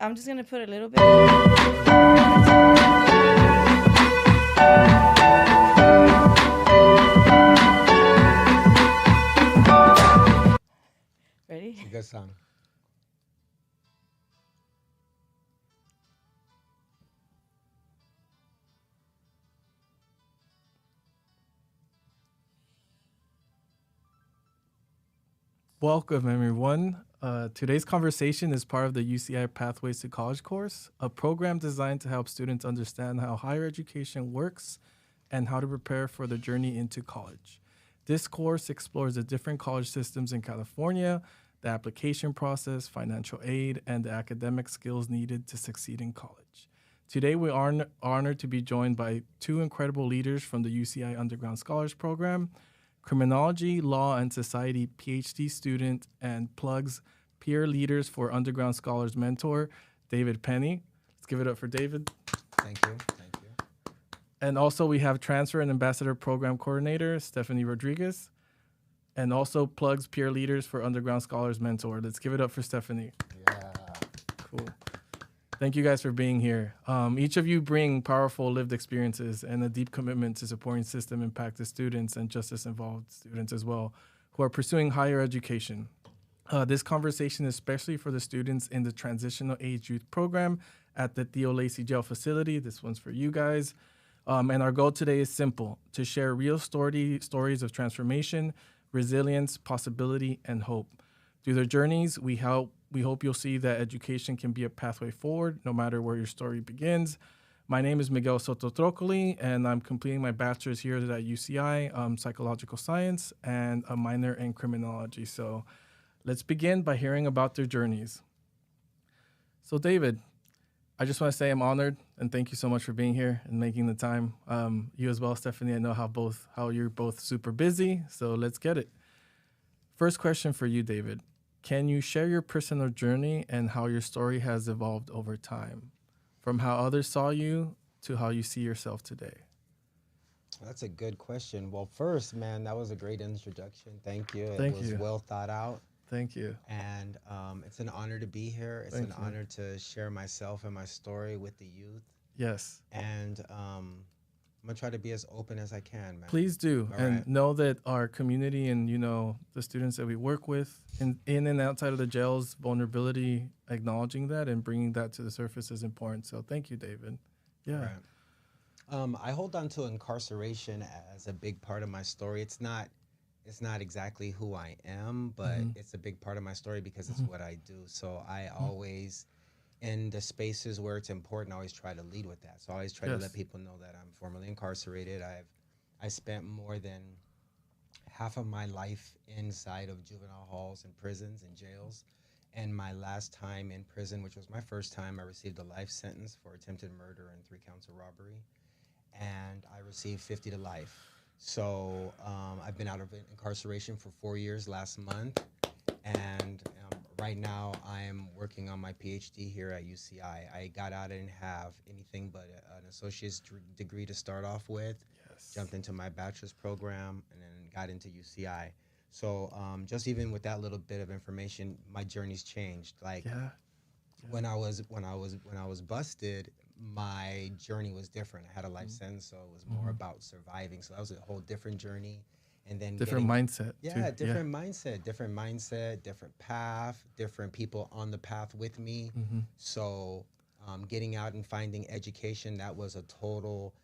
I'm just going to put a little bit. Ready? It's a good song. Welcome, everyone. Today's conversation is part of the UCI Pathways to College course, a program designed to help students understand how higher education works and how to prepare for the journey into college. This course explores the different college systems in California, the application process, financial aid, and the academic skills needed to succeed in college. Today, we are honored to be joined by two incredible leaders from the UCI Underground Scholars Program, Criminology, Law, and Society PhD student and Plugs Peer Leaders for Underground Scholars mentor, David Penny. Let's give it up for David. Thank you. Thank you. And also we have Transfer and Ambassador Program Coordinator, Stephanie Rodriguez. And also Plugs Peer Leaders for Underground Scholars mentor. Let's give it up for Stephanie. Yeah. Cool. Thank you guys for being here. Each of you bring powerful lived experiences and a deep commitment to supporting system impacted students and justice-involved students as well who are pursuing higher education. This conversation is especially for the students in the Transitional-Aged-Youth program at the Theo Lacey Jail Facility. This one's for you guys. And our goal today is simple, to share real stories of transformation, resilience, possibility, and hope. Through their journeys, we hope you'll see that education can be a pathway forward, no matter where your story begins. My name is Miguel Soto Trocoli, and I'm completing my bachelor's here at UCI, psychological science, and a minor in criminology. So let's begin by hearing about their journeys. So David, I just want to say I'm honored, and thank you so much for being here and making the time. You as well, Stephanie. I know how you're both super busy, so let's get it. First question for you, David. Can you share your personal journey and how your story has evolved over time, from how others saw you to how you see yourself today? That's a good question. Well, first, man, that was a great introduction. Thank you. Thank it was you. well thought out. Thank you. And it's an honor to be here. It's Thank an you. honor to share myself and my story with the youth. Yes. And I'm going to try to be as open as I can, man. Please do. All and right. know that our community and, the students that we work with in and outside of the jails, vulnerability, acknowledging that and bringing that to the surface is important. So thank you, David. Yeah. Right. I hold on to incarceration as a big part of my story. It's not exactly who I am, but it's a big part of my story because it's what I do. So I always, in the spaces where it's important, I always try to lead with that. So I always try to let people know that I'm formerly incarcerated. I spent more than half of my life inside of juvenile halls and prisons and jails. And my last time in prison, which was my first time, I received a life sentence for attempted murder and 3 counts of robbery. And I received 50 to life. So I've been out of incarceration for 4 years last month. And right now I am working on my PhD here at UCI. I got out, I didn't have anything but an associate's degree to start off with. Yes. Jumped into my bachelor's program and then got into UCI. So just even with that little bit of information, my journey's changed. Like when I was busted, my journey was different. I had a life sentence, so it was more about surviving. So that was a whole different journey. And then different mindset. Yeah, different mindset, different path, different people on the path with me. So getting out and finding education, that was a total,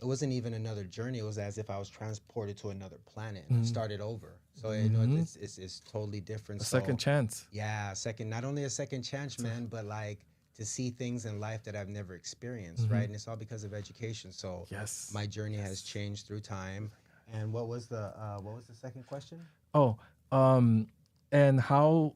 it wasn't even another journey. It was as if I was transported to another planet and started over. So it's totally different. A second chance. Yeah, not only a second chance, man, but like to see things in life that I've never experienced, right? And it's all because of education. So my journey has changed through time. And what was the second question? And how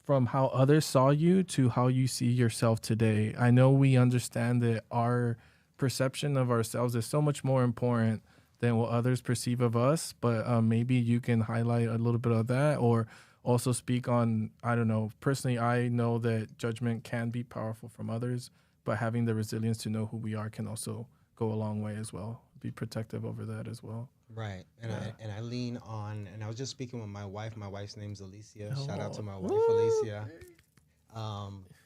from how others saw you to how you see yourself today. I know we understand that our perception of ourselves is so much more important than what others perceive of us, but maybe you can highlight a little bit of that or also speak on, I don't know, personally, I know that judgment can be powerful from others, but having the resilience to know who we are can also go a long way as well. Be protective over that as well. Right. And I lean on, and I was just speaking with my wife. My wife's name's Alicia. Shout out to my wife, Woo! Alicia.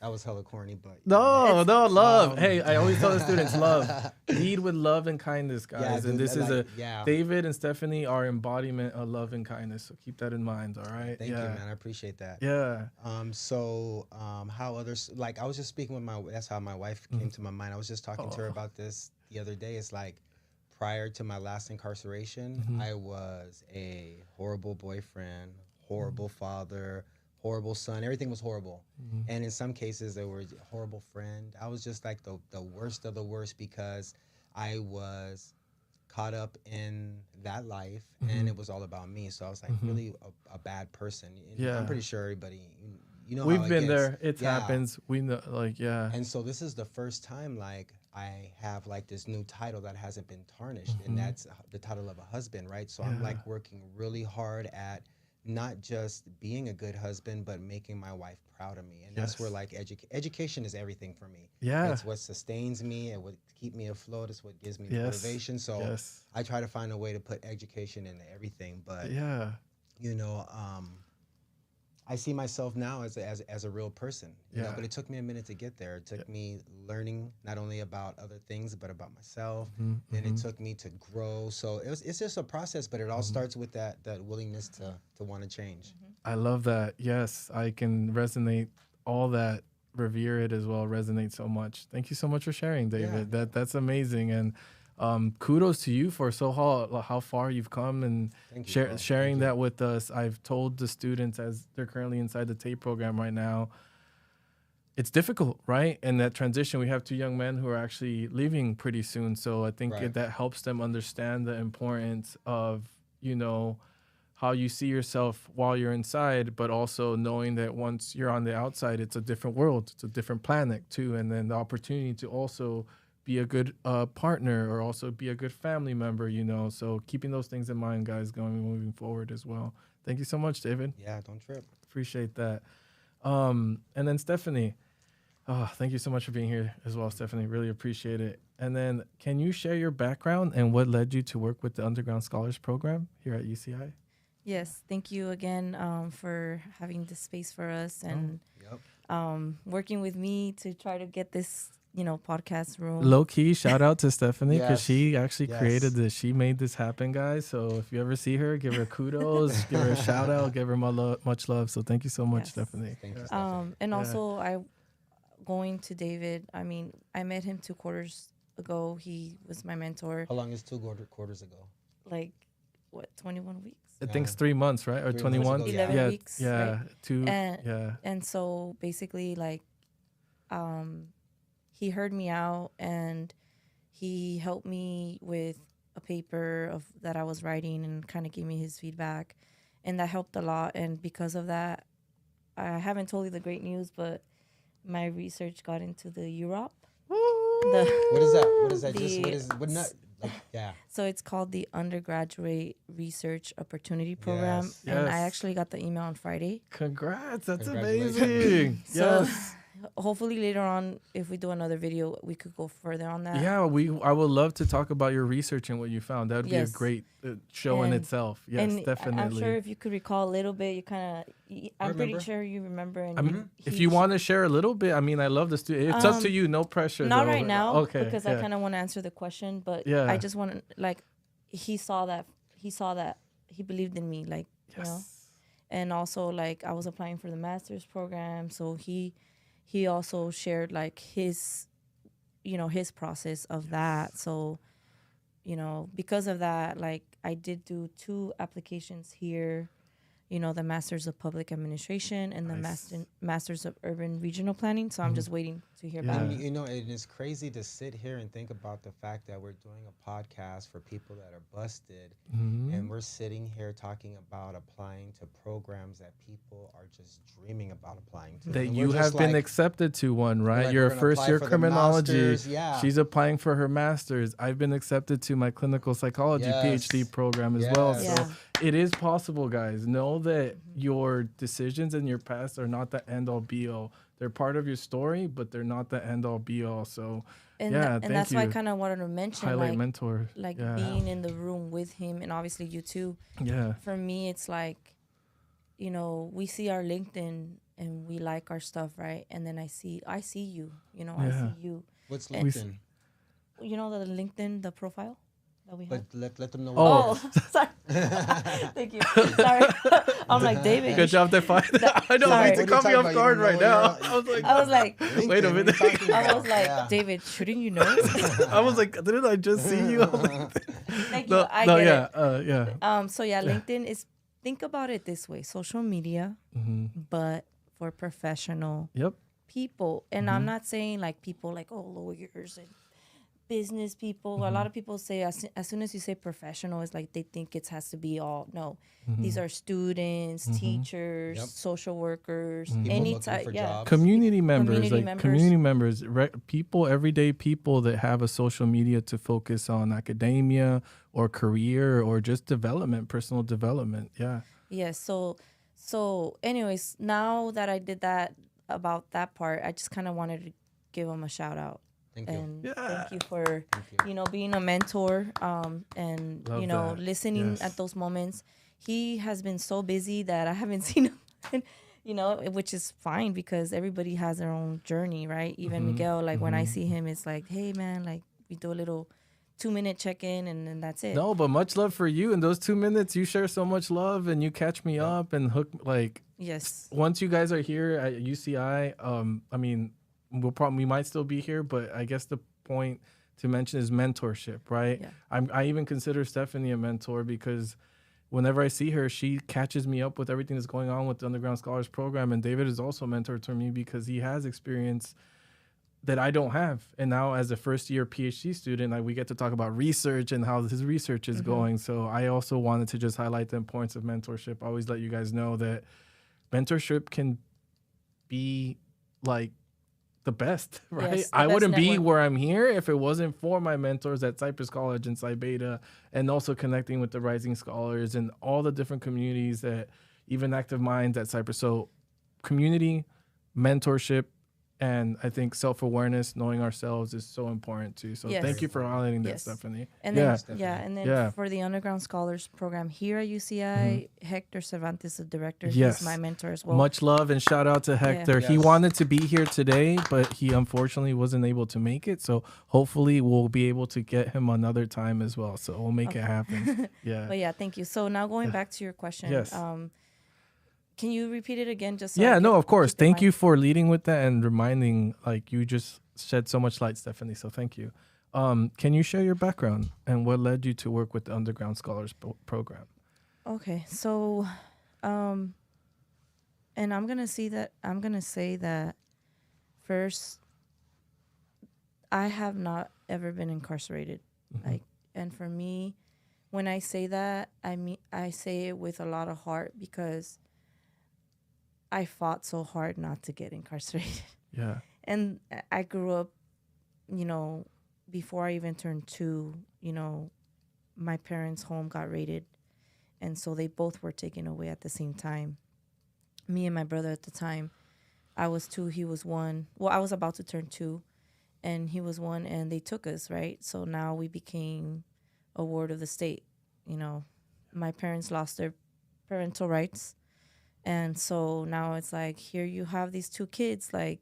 That was hella corny, but no, love. Hey, I always tell the students, love. Lead with love and kindness, guys. Yeah, and dude, this is David and Stephanie are embodiment of love and kindness. So keep that in mind, all right? Thank you, man. I appreciate that. Yeah. How others, like, I was just speaking with that's how my wife came to my mind. I was just talking to her about this the other day. It's like, prior to my last incarceration, I was a horrible boyfriend, horrible father, horrible son. Everything was horrible. And in some cases, there were a horrible friend. I was just like the worst of the worst because I was caught up in that life and it was all about me. So I was like really a bad person. And I'm pretty sure everybody, you know, we've been there. It happens. We know, like, And so this is the first time, like, I have like this new title that hasn't been tarnished, and that's the title of a husband, right? So I'm like working really hard at not just being a good husband, but making my wife proud of me. And that's where like education is everything for me. Yeah. It's what sustains me and what keep me afloat. It's what gives me motivation. So I try to find a way to put education into everything. But you know, I see myself now as a real person, you know, but it took me a minute to get there. It took me learning not only about other things, but about myself. And it took me to grow. So it's just a process, but it all starts with that willingness to want to change. I love that. Yes, I can resonate. All that, revere it as well, resonate so much. Thank you so much for sharing, David. That's amazing. And kudos to you for how far you've come and sharing that with us. I've told the students as they're currently inside the TAY program right now, it's difficult, right? And that transition, we have 2 young men who are actually leaving pretty soon. So I think that helps them understand the importance of, you know, how you see yourself while you're inside, but also knowing that once you're on the outside, it's a different world. It's a different planet too. And then the opportunity to also be a good partner or also be a good family member, you know. So keeping those things in mind, guys, moving forward as well. Thank you so much, David. Yeah, don't trip. Appreciate that. And then Stephanie, thank you so much for being here as well, Stephanie. Really appreciate it. And then can you share your background and what led you to work with the Underground Scholars Program here at UCI? Yes, thank you again for having this space for us and working with me to try to get this, you know, podcast room. Low key, shout out to Stephanie because she actually created this. She made this happen, guys. So if you ever see her, give her kudos, give her a shout out, give her much love. So thank you so much, Stephanie. Thank you, Stephanie. And also, going to David, I mean, I met him 2 quarters ago. He was my mentor. How long is 2 quarters ago? Like, what, 21 weeks? I think it's 3 months, right? Or 21? 11 weeks. Yeah. Right? 2. And so basically, like, he heard me out and he helped me with a paper that I was writing and kind of gave me his feedback. And that helped a lot. And because of that, I haven't told you the great news, but my research got into the Europe. What is that? What is that? So it's called the Undergraduate Research Opportunity Program. And I actually got the email on Friday. Congrats. That's amazing. So hopefully later on, if we do another video, we could go further on that. Yeah, I would love to talk about your research and what you found. That would be a great show in itself. Yes, definitely. I'm sure if you could recall a little bit, I'm pretty sure you remember. And I mean, if you want to share a little bit, I mean, I love this. It's up to you. No pressure. Not right now, because I kind of want to answer the question. But I just want to, like, he saw that. He believed in me, like, you know. And also, like, I was applying for the master's program, so he also shared, like, his process of that. So, you know, because of that, like, I did do 2 applications here, you know, the Masters of Public Administration and the Masters of Urban Regional Planning. So I'm just waiting to hear back. You know, it is crazy to sit here and think about the fact that we're doing a podcast for people that are busted, and we're sitting here talking about applying to programs that people are just dreaming about applying to. That you have been accepted to one, right? Like, you're a first-year criminology. She's applying for her master's. I've been accepted to my clinical psychology PhD program as well. So it is possible, guys. Know that your decisions in your past are not the end-all, be-all. They're part of your story, but they're not the end-all, be-all. So, and that's why I kind of wanted to mention, highlight mentor, like being in the room with him, and obviously you too. Yeah. For me, it's like, you know, we see our LinkedIn and we like our stuff, right? And then I see you, I see you. What's LinkedIn? You know the LinkedIn, the profile that we have. But let them know. Sorry. Thank you. Sorry. I'm like, David. Good job defining that. I don't need to call me off guard right now. I was like, wait a minute. I was like, David, shouldn't you know? I was like, didn't I just see you? Thank you. I get it. So yeah, LinkedIn is, think about it this way, social media, but for professional people. And I'm not saying like people like, lawyers and business people. A lot of people say as soon as you say professional, it's like they think it has to be all. No, these are students, teachers, social workers, any type. Community members, people, everyday people that have a social media to focus on academia or career or just development, personal development. Yeah. Yeah. So anyways, now that I did that about that part, I just kind of wanted to give them a shout out. Thank you for being a mentor and Love listening at those moments. He has been so busy that I haven't seen him, which is fine because everybody has their own journey, right? Even Miguel, like when I see him, it's like, hey man, like we do a little 2-minute check-in and then that's it. No, but much love for you. In those 2 minutes, you share so much love and you catch me up and hook, like, yes. Once you guys are here at UCI, I mean, we might still be here, but I guess the point to mention is mentorship, right? Yeah. I even consider Stephanie a mentor because whenever I see her, she catches me up with everything that's going on with the Underground Scholars Program. And David is also a mentor to me because he has experience that I don't have. And now as a first-year PhD student, we get to talk about research and how his research is going. So I also wanted to just highlight the importance of mentorship. I always let you guys know that mentorship can be like the best, right? Yes, I wouldn't be where I'm here if it wasn't for my mentors at Cypress College and Psi Beta, and also connecting with the Rising Scholars and all the different communities that even Active Minds at Cypress. So community, mentorship, and I think self-awareness, knowing ourselves is so important too. So thank you for highlighting that, Stephanie. And then, for the Underground Scholars Program here at UCI, Hector Cervantes, the director, he's my mentor as well. Much love and shout out to Hector. He wanted to be here today, but he unfortunately wasn't able to make it. So hopefully we'll be able to get him another time as well. So we'll make it happen. But thank you. So now going back to your question. Yes. Can you repeat it again? Just no, of course. Thank you for leading with that and reminding, like, you just shed so much light, Stephanie. So thank you. Can you share your background and what led you to work with the Underground Scholars Program? Okay, so, and I'm gonna say that first, I have not ever been incarcerated. And for me, when I say that, I say it with a lot of heart because I fought so hard not to get incarcerated. Yeah. And I grew up, before I even turned 2, my parents' home got raided. And so they both were taken away at the same time. Me and my brother at the time, I was 2, he was 1. Well, I was about to turn 2 and he was 1 and they took us, right? So now we became a ward of the state. My parents lost their parental rights. And so now it's like, here you have these 2 kids, like,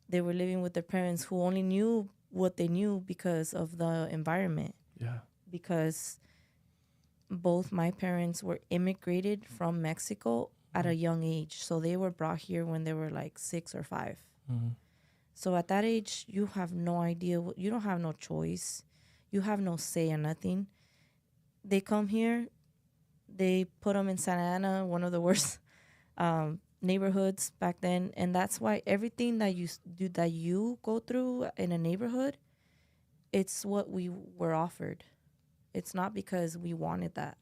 they were living with their parents who only knew what they knew because of the environment. Yeah. Because both my parents were immigrated from Mexico at a young age. So they were brought here when they were like 6 or 5. So at that age, you have no idea. You don't have no choice. You have no say in nothing. They come here. They put them in Santa Ana, one of the worst neighborhoods back then. And that's why everything that you go through in a neighborhood, it's what we were offered. It's not because we wanted that.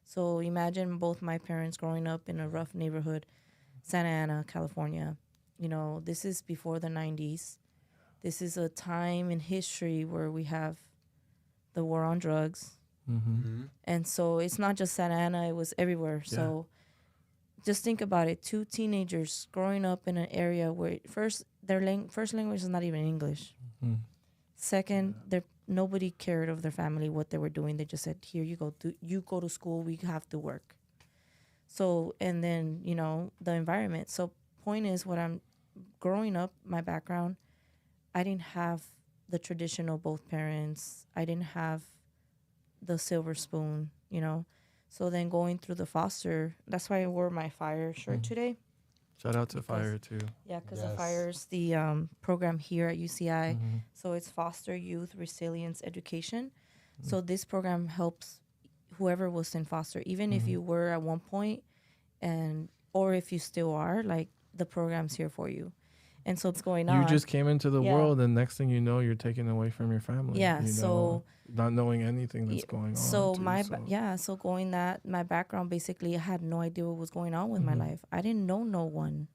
So imagine both my parents growing up in a rough neighborhood, Santa Ana, California. This is before the 90s. This is a time in history where we have the war on drugs. And so it's not just Santa Ana, it was everywhere. So just think about it. 2 teenagers growing up in an area where first language is not even English. Second, nobody cared of their family, what they were doing. They just said, here you go. You go to school, we have to work. So, and then, the environment. So point is, what I'm growing up, my background, I didn't have the traditional both parents. I didn't have the silver spoon. So then going through the foster, that's why I wore my FIRE shirt today. Shout out to FIRE too. Yeah, because the FIRE is the program here at UCI. So it's Foster Youth Resilience Education. So this program helps whoever was in foster, even if you were at one point, or if you still are, like, the program's here for you. And so it's going on. You just came into the world, and next thing you know, you're taken away from your family. Yeah, not knowing anything that's going on. So so going my background, basically, I had no idea what was going on with my life. I didn't know no one,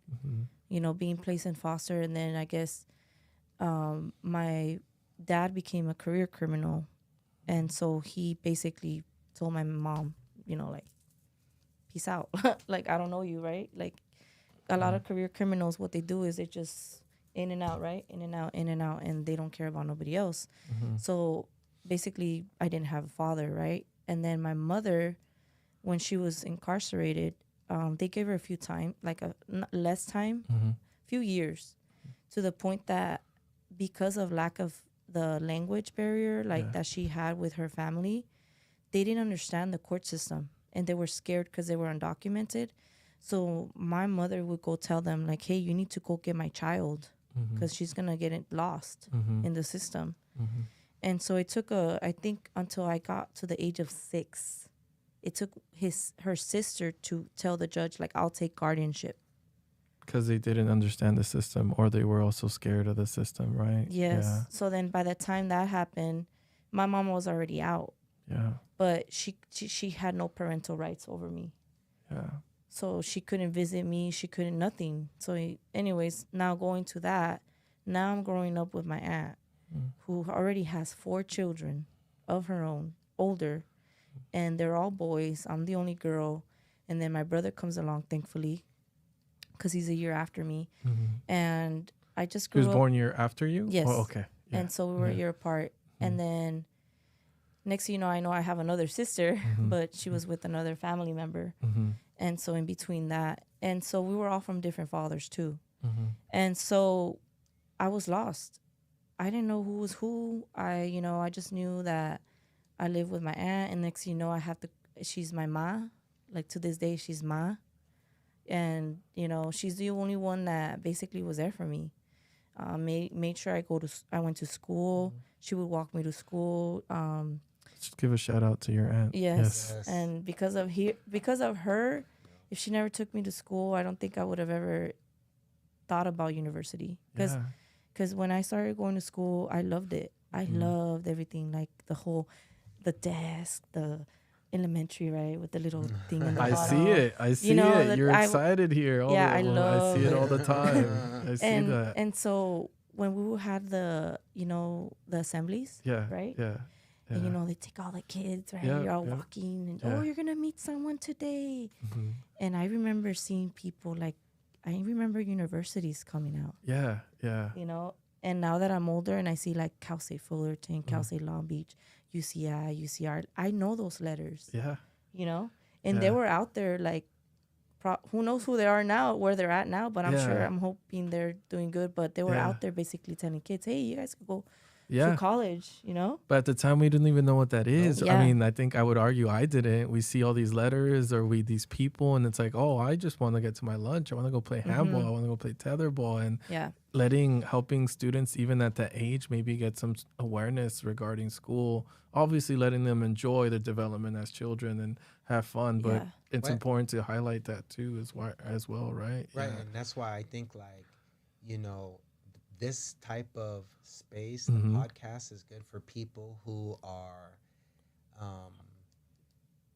being placed in foster. And then I guess my dad became a career criminal. And so he basically told my mom, like, peace out. Like, I don't know you, right? Like, a lot of career criminals, what they do is they just in and out, right? In and out, and they don't care about nobody else. So basically, I didn't have a father, right? And then my mother, when she was incarcerated, they gave her a few time, like less time, few years, to the point that because of lack of the language barrier, that she had with her family, they didn't understand the court system, and they were scared because they were undocumented. So my mother would go tell them, like, hey, you need to go get my child because she's going to get it lost in the system. And so it took I think until I got to the age of 6, it took her sister to tell the judge, like, I'll take guardianship. Because they didn't understand the system, or they were also scared of the system, right? Yes. Yeah. So then by the time that happened, my mom was already out. Yeah. But she had no parental rights over me. Yeah. So she couldn't visit me. She couldn't nothing. So anyways, now going to that, now I'm growing up with my aunt who already has 4 children of her own, older, and they're all boys. I'm the only girl. And then my brother comes along, thankfully, because he's a year after me. And I just grew up. He was born a year after you? Yes. Oh, okay. Yeah. And so we were a year apart. And then next thing you know, I have another sister, but she was with another family member. And so in between that, and so we were all from different fathers too. And so I was lost. I didn't know who was who. I just knew that I lived with my aunt, and next thing you know, she's my ma. Like, to this day, she's ma. And, she's the only one that basically was there for me. Made sure I went to school. She would walk me to school. Just give a shout out to your aunt. Yes. And because of her, if she never took me to school, I don't think I would have ever thought about university. Because when I started going to school, I loved it. I loved everything, like the desk, the elementary, right, with the little thing in the bottom. I see it. You're excited here. I love I see it all the time. I see that. And so when we had the assemblies, right? Yeah. And, they take all the kids, right? You're all walking, and, you're going to meet someone today. And I remember seeing people, like, I remember universities coming out. Yeah. And now that I'm older and I see, like, Cal State Fullerton, Cal State Long Beach, UCI, UCR, I know those letters. Yeah. And they were out there, like, who knows who they are now, where they're at now, but I'm hoping they're doing good. But they were out there basically telling kids, hey, you guys could go to college, But at the time, we didn't even know what that is. I mean, I think I would argue I didn't. We see all these letters or these people, and it's like, oh, I just want to get to my lunch. I want to go play handball. I want to go play tetherball. And helping students, even at that age, maybe get some awareness regarding school. Obviously, letting them enjoy their development as children and have fun. But it's important to highlight that, too, as well, right? Right, and that's why I think, like, this type of space, the podcast is good for people who are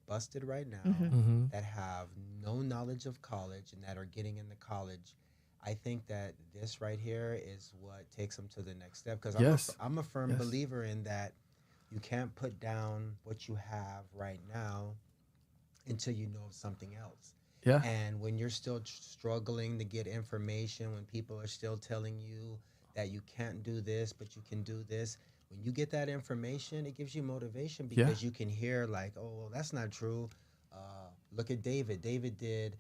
busted right now, that have no knowledge of college and that are getting into college. I think that this right here is what takes them to the next step. Because I'm a firm believer in that you can't put down what you have right now until you know something else. Yeah. And when you're still struggling to get information, when people are still telling you that you can't do this, but you can do this. When you get that information, it gives you motivation because you can hear, like, oh, well, that's not true. Look at David. David did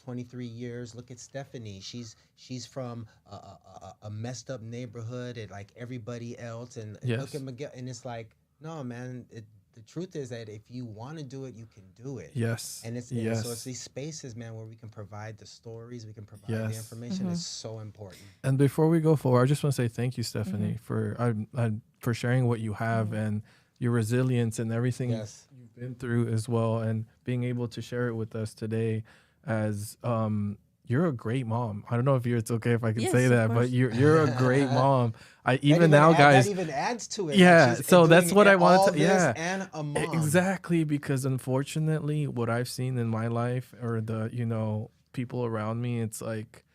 23 years. Look at Stephanie. She's from a messed up neighborhood and like everybody else. And look at Miguel. And it's like, no, man. The truth is that if you want to do it, you can do it. Yes. And so it's these spaces, man, where we can provide the stories, we can provide the information. It's so important. And before we go forward, I just want to say thank you, Stephanie, for sharing what you have and your resilience and everything you've been through as well, and being able to share it with us today. As you're a great mom. I don't know if it's okay if I can say that, but you're a great mom. Guys, that even adds to it. Yeah, so that's what I want to. Yeah, and a mom. Exactly, because unfortunately, what I've seen in my life, or the people around me, it's like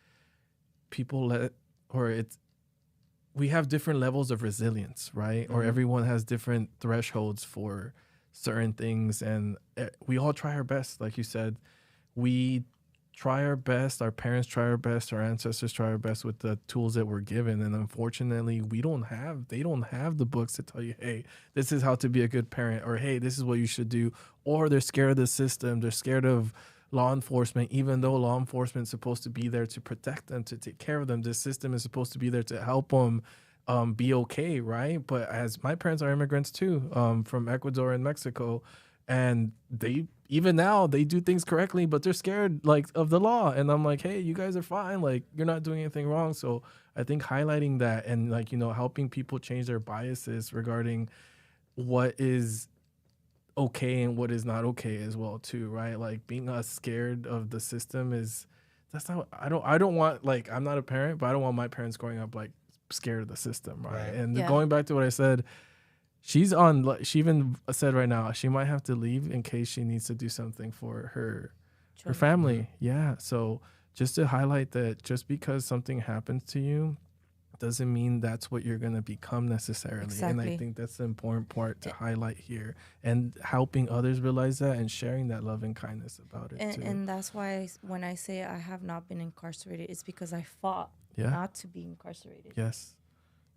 we have different levels of resilience, right? Or everyone has different thresholds for certain things, and we all try our best, like you said. We try our best, our parents try our best, our ancestors try our best with the tools that we're given. And unfortunately, they don't have the books to tell you, hey, this is how to be a good parent, or hey, this is what you should do. Or they're scared of the system. They're scared of law enforcement, even though law enforcement is supposed to be there to protect them, to take care of them. The system is supposed to be there to help them be okay, right? But as my parents are immigrants too, from Ecuador and Mexico, and even now they do things correctly, but they're scared like of the law. And I'm like, hey, you guys are fine. Like, you're not doing anything wrong. So I think highlighting that and helping people change their biases regarding what is okay and what is not okay as well too, right? Like, being scared of the system I don't want, like, I'm not a parent, but I don't want my parents growing up like scared of the system, right? And going back to what I said, she even said right now she might have to leave in case she needs to do something for her family. Yeah. So just to highlight that, just because something happens to you doesn't mean that's what you're going to become necessarily. Exactly. And I think that's the important part to highlight here, and helping others realize that and sharing that love and kindness about it too. And that's why when I say I have not been incarcerated, it's because I fought not to be incarcerated. Yes.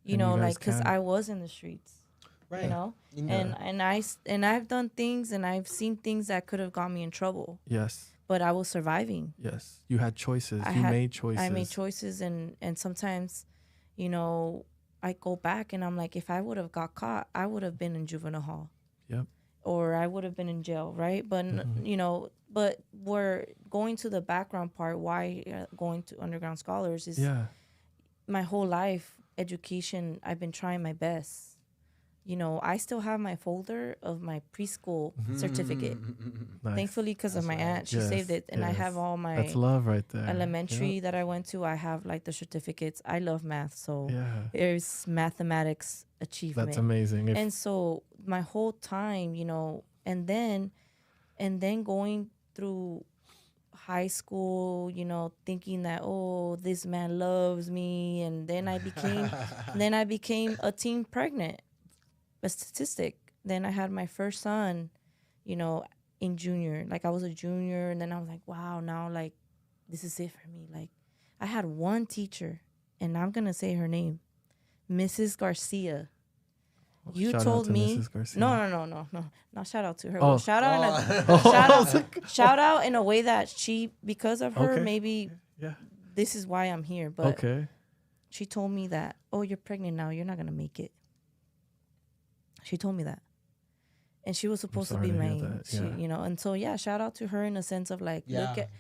Because I was in the streets. Right. And I've done things and I've seen things that could have got me in trouble. Yes. But I was surviving. Yes. You had choices. You made choices. I made choices, and sometimes, I go back and I'm like, if I would have got caught, I would have been in juvenile hall. Yep. Or I would have been in jail, right? But but we're going to the background part. Why going to underground scholars is my whole life education. I've been trying my best. I still have my folder of my preschool certificate. Nice. Thankfully, because of my aunt, she saved it. And I have all my... That's love right there. Elementary that I went to, I have like the certificates. I love math, so there's mathematics achievement. That's amazing. And so my whole time, and then going through high school, thinking that, oh, this man loves me. And then I became a teen pregnant. A statistic. Then I had my first son, in junior. Like, I was a junior, and then I was like, wow, now, like, this is it for me. Like, I had one teacher, and I'm gonna say her name, Mrs. Garcia. You told me no. Not shout out to her. Well, shout out in a way that she, because of her, maybe this is why I'm here. But she told me that, oh, you're pregnant now, you're not gonna make it. She told me that. And she was supposed to be my, and so, shout out to her in a sense of like, look at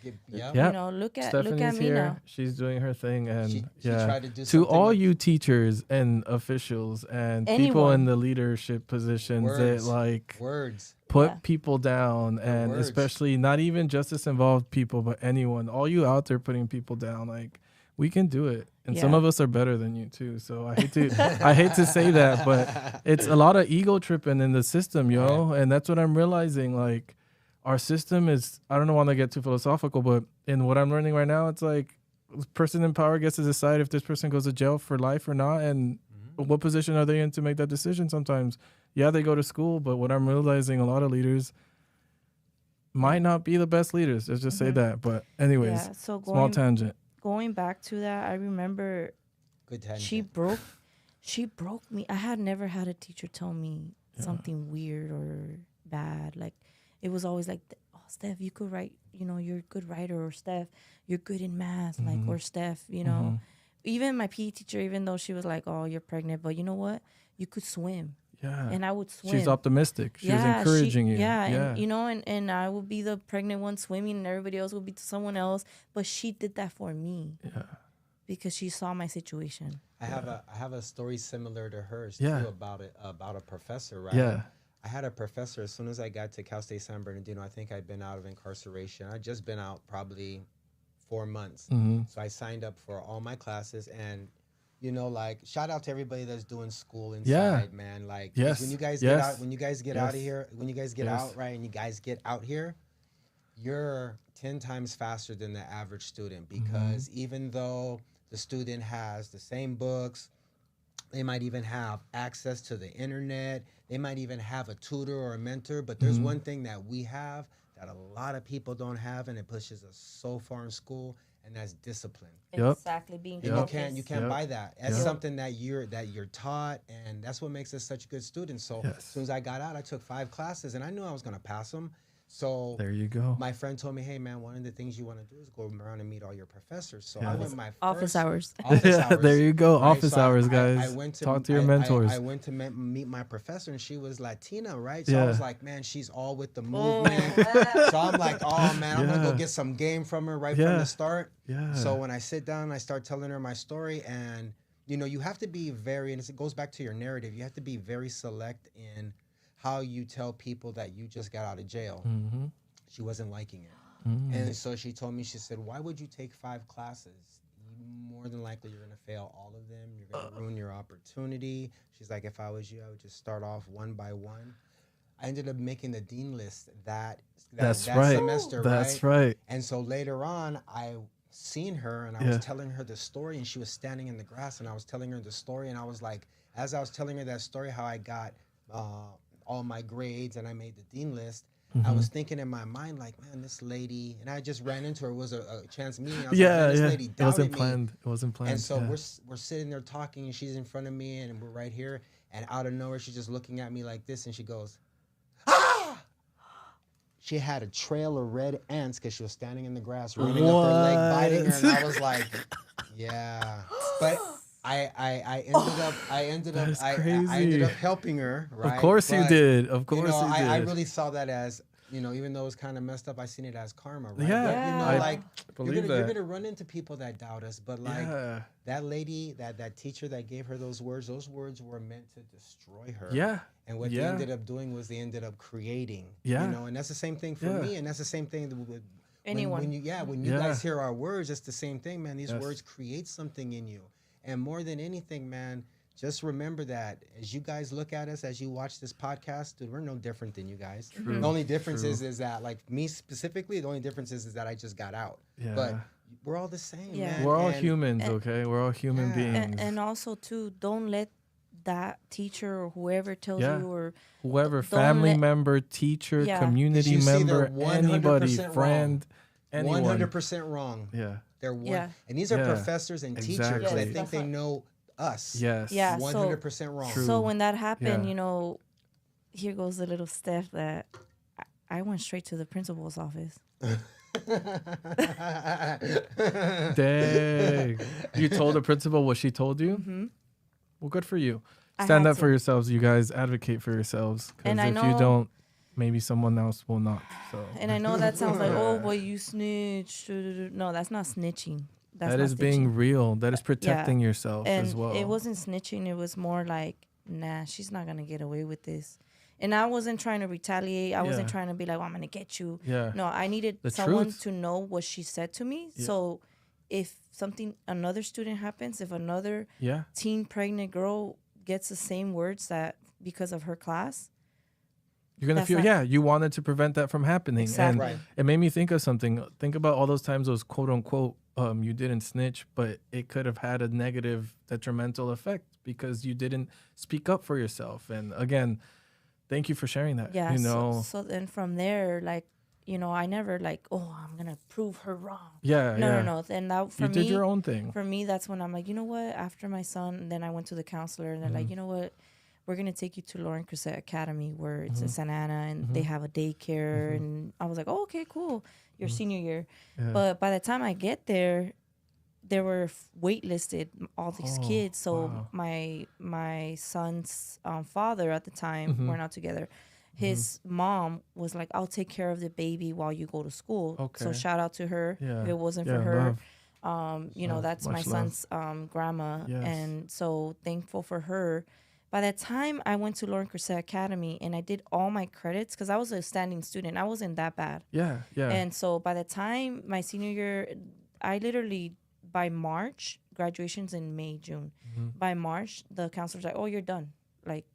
Stephanie's me here. now. She's doing her thing. And she tried to do to all you teachers and officials and people in the leadership positions that put people down, and especially not even justice involved people, but anyone, all you out there putting people down, like, we can do it. And some of us are better than you too. So I hate to say that, but it's a lot of ego tripping in the system, and that's what I'm realizing. Like, our system is, I don't want to get too philosophical, but in what I'm learning right now, it's like, the person in power gets to decide if this person goes to jail for life or not, and what position are they in to make that decision sometimes. Yeah, they go to school, but what I'm realizing, a lot of leaders might not be the best leaders. Let's just say that. But anyways, small tangent. Going back to that, I remember she broke me. I had never had a teacher tell me something weird or bad. Like, it was always like, oh, Steph, you could write, you're a good writer, or Steph, you're good in math, like, or Steph, even my PE teacher, even though she was like, oh, you're pregnant, but you know what? You could swim. Yeah. And I would swim. She's optimistic. She was encouraging you. Yeah. And I would be the pregnant one swimming, and everybody else would be to someone else. But she did that for me. Yeah. Because she saw my situation. I have a story similar to hers too about a professor, right? Yeah. I had a professor as soon as I got to Cal State San Bernardino. I think I'd been out of incarceration. I'd just been out probably 4 months. So I signed up for all my classes, and like, shout out to everybody that's doing school inside, man. Like, when you guys get out, when you guys get out of here, when you guys get out, right, and you guys get out here, you're 10 times faster than the average student, because even though the student has the same books, they might even have access to the internet, they might even have a tutor or a mentor, but there's one thing that we have that a lot of people don't have, and it pushes us so far in school, and that's discipline. Exactly, being focused. You can't buy that. That's something that you're taught, and that's what makes us such good students. So as soon as I got out, I took 5 classes, and I knew I was going to pass them. So there you go. My friend told me, hey man, one of the things you want to do is go around and meet all your professors. So I went my office hours. There you go. Right? Office hours, guys. I went to talk to your mentors. I went to meet my professor, and she was Latina, right? So I was like, man, she's all with the movement. So I'm like, oh man, I'm gonna go get some game from her right from the start. Yeah. So when I sit down, I start telling her my story, and you have to be very, and it goes back to your narrative. You have to be very select in how you tell people that you just got out of jail. She wasn't liking it. And so she told me, she said, why would you take 5 classes? More than likely you're going to fail all of them. You're going to ruin your opportunity. She's like, if I was you, I would just start off one by one. I ended up making the dean list that semester, That's right. And so later on, I seen her, and I was telling her the story, and she was standing in the grass, and I was telling her the story, and I was like, as I was telling her that story, how I got all my grades and I made the dean list, I was thinking in my mind, like, man, this lady, and I just ran into her. It was a chance meeting. I was like, man, this lady doubted It wasn't me. planned. It wasn't planned. And so we're sitting there talking, and she's in front of me, and we're right here, and out of nowhere, she's just looking at me like this, and she goes, ah! She had a trail of red ants because she was standing in the grass, running up her leg, biting her, and I was like, yeah. But I ended up helping her, right? Of course you did. Of course you did. I really saw that as, even though it was kind of messed up, I seen it as karma, right? Yeah. But, you're gonna run into people that doubt us, but that lady, that teacher that gave her those words were meant to destroy her. Yeah. And what they ended up doing was they ended up creating. Yeah. And that's the same thing for me, and that's the same thing with anyone. When you guys hear our words, it's the same thing, man. These words create something in you. And more than anything, man, just remember that as you guys look at us, as you watch this podcast, dude, we're no different than you guys. The only difference is that, like me specifically, the only difference is that I just got out. Yeah. But we're all the same, man. We're all humans, okay? We're all human beings. And also, too, don't let that teacher or whoever tells you, or whoever, family member, teacher, community member, anybody, friend, anyone. 100% wrong. Yeah. They're and these are professors and teachers that think they know us. Yes. Yeah. 100% wrong. So when that happened, here goes the little Steph that I went straight to the principal's office. Dang. You told the principal what she told you? Mm-hmm. Well, good for you. Stand up for yourselves, you guys. Advocate for yourselves. Because if you don't, maybe someone else will not. So. And I know that sounds like, oh, boy, you snitched. No, that's not snitching. That is being real. That is protecting yourself as well. It wasn't snitching. It was more like, nah, she's not going to get away with this. And I wasn't trying to retaliate. I wasn't trying to be like, well, I'm going to get you. Yeah. No, I needed someone to know what she said to me. Yeah. So if another student happens, if another teen pregnant girl gets the same words that because of her class, you're going to feel, you wanted to prevent that from happening. Exactly. And it made me think of something. Think about all those times those quote unquote, you didn't snitch, but it could have had a negative detrimental effect because you didn't speak up for yourself. And again, thank you for sharing that. Yeah. So then from there, like, I never like, oh, I'm going to prove her wrong. Yeah. No. And that for me, you did your own thing. For me, that's when I'm like, you know what? After my son, then I went to the counselor and they're like, you know what? we're going to take you to Lauren Crusette Academy where it's in Santa Ana and they have a daycare. And I was like, oh, okay, cool. Your senior year. Yeah. But by the time I get there, they were waitlisted, all these kids. So my son's father at the time, we're not together, his mom was like, I'll take care of the baby while you go to school. Okay. So shout out to her. Yeah. If it wasn't for her, you know, that's my son's grandma. Yes. And so thankful for her. By the time I went to Lauren Crusette Academy and I did all my credits, because I was a standing student, I wasn't that bad. Yeah, yeah. And so by the time my senior year, I literally, by March, graduation's in May, June. By March, the counselor's like, oh, you're done. Like,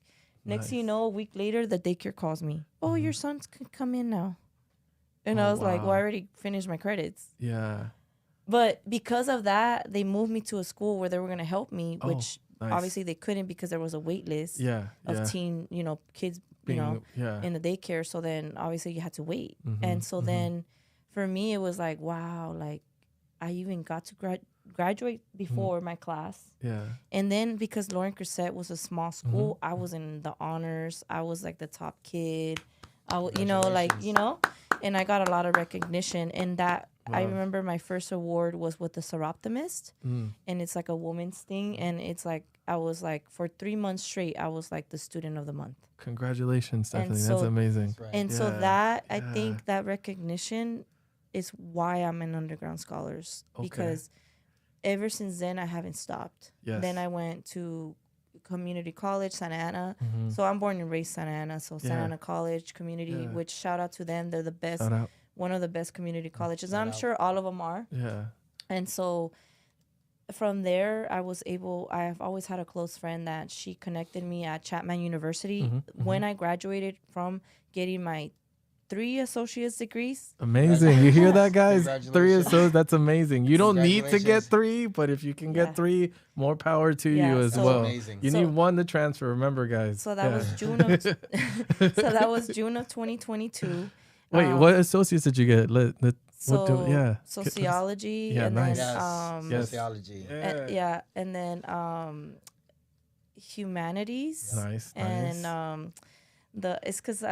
next thing you know, a week later, the daycare calls me. Oh, your son can come in now. And I was like, well, I already finished my credits. Yeah. But because of that, they moved me to a school where they were going to help me, which... Nice. Obviously, they couldn't because there was a wait list of teen, you know, kids, you know, in the daycare. So then obviously you had to wait. And so then for me, it was like, wow, like I even got to graduate before my class. Yeah. And then because Lauren Crusette was a small school, I was in the honors. I was like the top kid. You know, like, you know, and I got a lot of recognition. And that I remember my first award was with the Cervantes, and it's like a woman's thing. And it's like, I was like, for 3 months straight, I was like the student of the month. Congratulations, Stephanie. So, that's amazing. That's right. And so that, I think that recognition is why I'm in Underground Scholars. Okay. Because ever since then, I haven't stopped. Yes. Then I went to community college, Santa Ana. So I'm born and raised Santa Ana. So Santa Ana College community, which shout out to them. They're the best. One of the best community colleges. I'm sure all of them are. Yeah. And so from there, I've always had a close friend that she connected me at Chapman University. When I graduated from getting my 3 associate's degrees. Amazing. You hear that, guys? 3 associates. That's amazing. You don't need to get 3, but if you can get 3, more power to you as well. Amazing. You need 1 to transfer. Remember, guys. So that was June of June of 2022. Wait, what associates did you get? Sociology. Yeah, and nice. Then, sociology. And then humanities. Nice. And it's because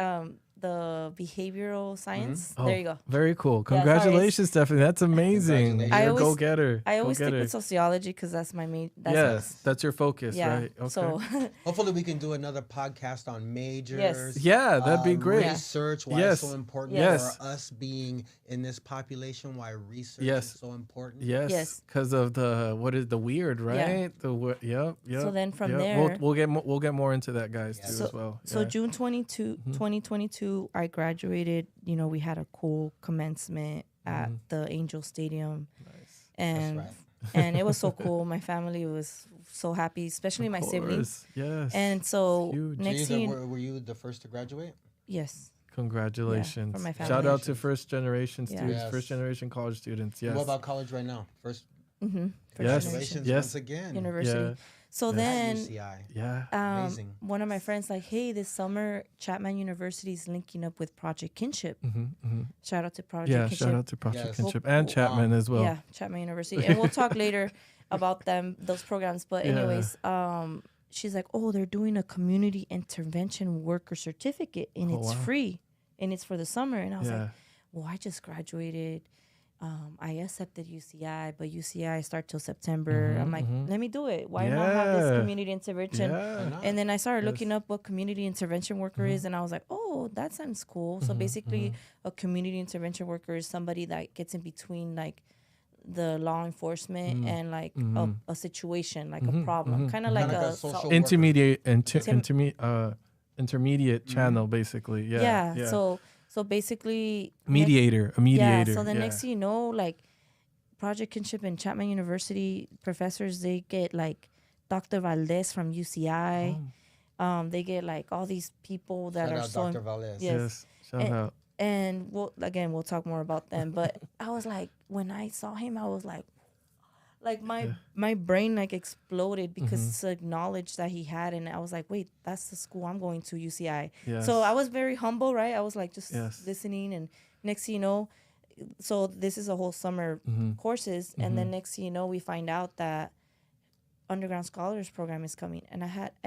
the behavioral science. Oh, there you go. Very cool. Congratulations, Stephanie. That's amazing. You're a go-getter. I always stick with sociology because that's my main. That's your focus, right? Okay. So hopefully we can do another podcast on majors. Yes. Yeah, that'd be great. Research, why it's so important for us being in this population, why research is so important. Yes. Because of the weird, right? Yeah. So then from there, we'll get more into that, guys, too, as well. So June 2022, I graduated. You know, we had a cool commencement at the Angel Stadium. Nice. And it was so cool. My family was so happy, especially my siblings. Yes. And so next year, were you the first to graduate? Yes. Congratulations. For my family. Shout out to first generation students, first generation college students. Yes. What about college right now? First. Congratulations once again. University. Yeah. So then, UCI. Amazing. One of my friends like, hey, this summer Chapman University is linking up with Project Kinship. Shout out to Project Kinship. Shout out to Project Kinship and Chapman as well. Yeah, Chapman University. And we'll talk later about those programs. But anyways, she's like, oh, they're doing a community intervention worker certificate and it's free and it's for the summer. And I was like, well, I just graduated. I accepted UCI, but UCI start till September. I'm like, let me do it. Why not have this community intervention? And then I started looking up what community intervention worker is, and I was like, oh, that sounds cool. So basically, a community intervention worker is somebody that gets in between like the law enforcement and like a situation, like a problem, kind of like a social intermediate channel, basically. Yeah. So basically, a mediator. Yeah. So the next thing you know, like Project Kinship and Chapman University professors, they get like Dr. Valdez from UCI. They get like all these people that are so. Dr. Valdez. Yes. Shout out. And we'll talk more about them. But I was like, when I saw him, I was like my brain like exploded because it's the knowledge that he had, and I was like, wait, that's the school I'm going to, UCI. Yes. So I was very humble, right? I was like just listening, and next thing you know, so this is a whole summer courses, and then next thing you know, we find out that underground scholars program is coming. And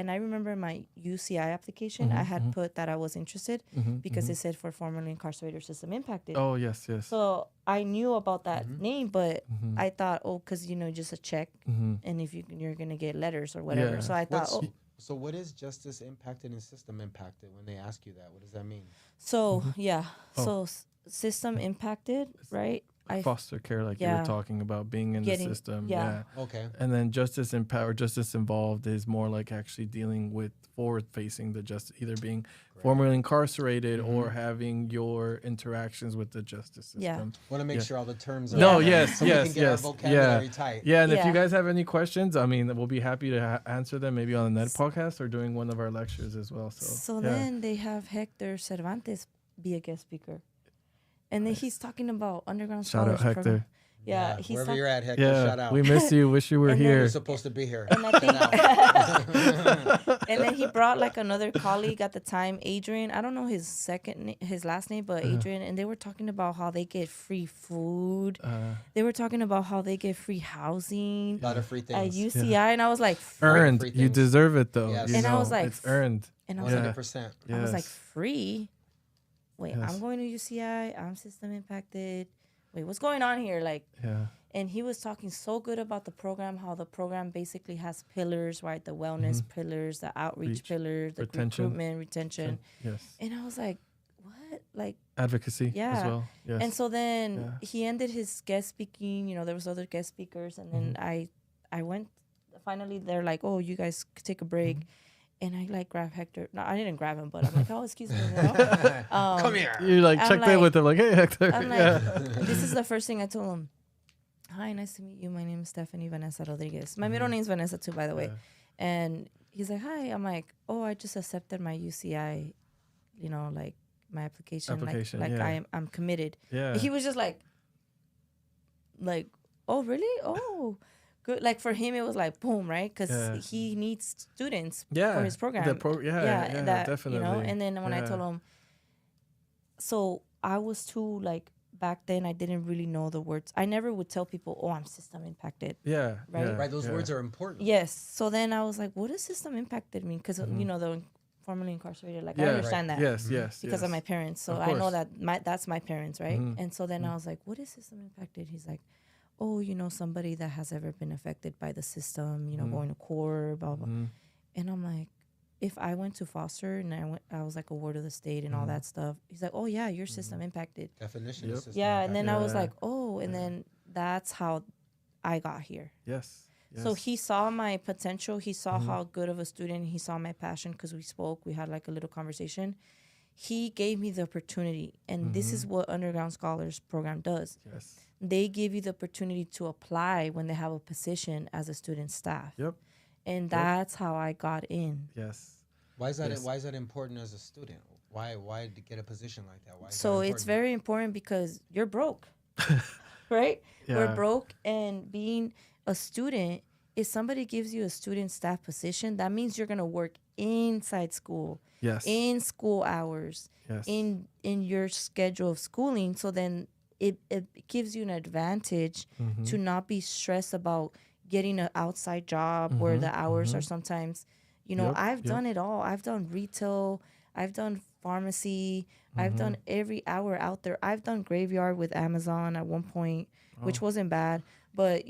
I remember my UCI application, I had put that I was interested because it said for formerly incarcerated or system impacted. Oh, yes. So I knew about that name, but I thought, because, just a check. And if you're going to get letters or whatever. So I thought, So what is justice impacted and system impacted when they ask you that? What does that mean? So, so system impacted, right? Foster care, like you were talking about, being in the system. Yeah. Okay. And then justice involved is more like actually dealing with forward-facing the justice, either being formerly incarcerated or having your interactions with the justice system. Yeah. Want to make sure all the terms are no, we can get our vocabulary tight. Yeah, and if you guys have any questions, I mean, we'll be happy to answer them maybe on the Net podcast or doing one of our lectures as well. So then they have Hector Cervantes be a guest speaker. And then he's talking about underground scholars program. Shout out Hector. Yeah, he's wherever you're at, Hector, shout out. We miss you. Wish you were here. You're supposed to be here. And I think and then he brought like another colleague at the time, Adrian. I don't know his last name, but Adrian. And they were talking about how they get free food. They were talking about how they get free housing. A lot of free things. At UCI. And I was like, earned. You deserve it though. Yes. And I was like, it's earned. And I was 100%. like, I was like, free? Wait, I'm going to UCI. I'm system impacted. Wait, what's going on here? Like, and he was talking so good about the program, how the program basically has pillars, right? The wellness pillars, the outreach pillars, the recruitment, retention. Yes. And I was like, what? Like advocacy as well. Yes. And so then he ended his guest speaking. There was other guest speakers, and then I went. Finally, they're like, oh, you guys could take a break. And I like grab Hector. No, I didn't grab him, but I'm like, oh, excuse me. Come here. You checked in with him, like, hey, Hector. I'm like, this is the first thing I told him. Hi, nice to meet you. My name is Stephanie Vanessa Rodriguez. My middle name is Vanessa too, by the way. And he's like, hi. I'm like, oh, I just accepted my UCI, like my application. Like I'm committed. Yeah. And he was just like, oh, really? Oh. Good. Like for him, it was like boom, right? Because he needs students for his program. Definitely. And then when I told him, so I was too back then I didn't really know the words. I never would tell people, oh, I'm system impacted. Yeah. Right. Right. Those words are important. Yes. So then I was like, what does system impacted mean? Because the formerly incarcerated, I understand that. Yes. Because of my parents. So I know that that's my parents, right? And so then I was like, what is system impacted? He's like, oh, somebody that has ever been affected by the system, going to court, blah, blah. And I'm like, if I went to foster and I was like a ward of the state and all that stuff, he's like, oh, yeah, you're system impacted. Definition of system impacted. And then I was like, oh, and then that's how I got here. Yes. So he saw my potential. He saw how good of a student. He saw my passion because we spoke. We had like a little conversation. He gave me the opportunity. And this is what Underground Scholars Program does. Yes. They give you the opportunity to apply when they have a position as a student staff. Yep. And that's how I got in. Yes. Why is that? Why is that important as a student? Why to get a position like that? Why? So it's very important because you're broke, right? Yeah. We're broke, and being a student, if somebody gives you a student staff position, that means you're gonna work inside school. Yes. In school hours. Yes. In your schedule of schooling. So then it gives you an advantage to not be stressed about getting an outside job where the hours are sometimes, I've done it all. I've done retail. I've done pharmacy. I've done every hour out there. I've done graveyard with Amazon at one point, which wasn't bad. But,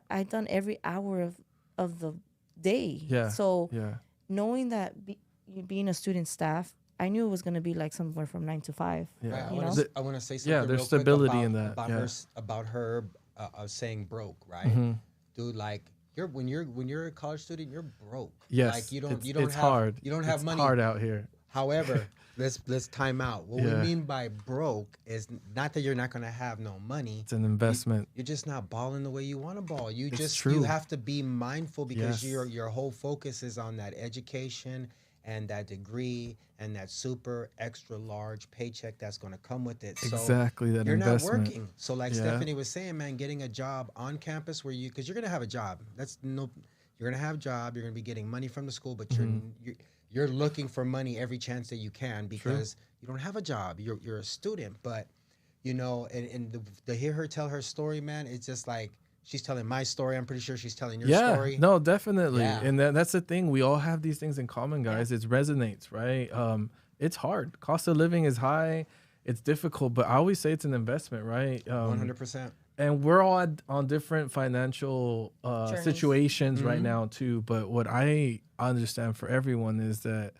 I've done every hour of the day. Yeah. So knowing that being a student staff, I knew it was going to be like somewhere from 9 to 5. Yeah. I want to say something. Yeah, there's stability in that. About her saying broke, right? Dude, like when you're a college student, you're broke. Yes. Like you don't it's have hard. You don't have money. It's hard out here. However, let's time out. What we mean by broke is not that you're not going to have no money. It's an investment. You're just not balling the way you want to ball. You true. You have to be mindful because your whole focus is on that education and that degree and that super extra large paycheck that's going to come with it. Exactly, that you're investment. You're not working. So like Stephanie was saying, man, getting a job on campus because you're going to have a job. You're going to have a job. You're going to be getting money from the school, but you're looking for money every chance that you can because you don't have a job. You're a student, but and to hear her tell her story, man, it's just like she's telling my story. I'm pretty sure she's telling your story. No, definitely. Yeah. And that's the thing. We all have these things in common, guys. It resonates, right? It's hard. Cost of living is high. It's difficult, but I always say it's an investment, right? 100%. And we're all on different financial situations right now too. But what I understand for everyone is that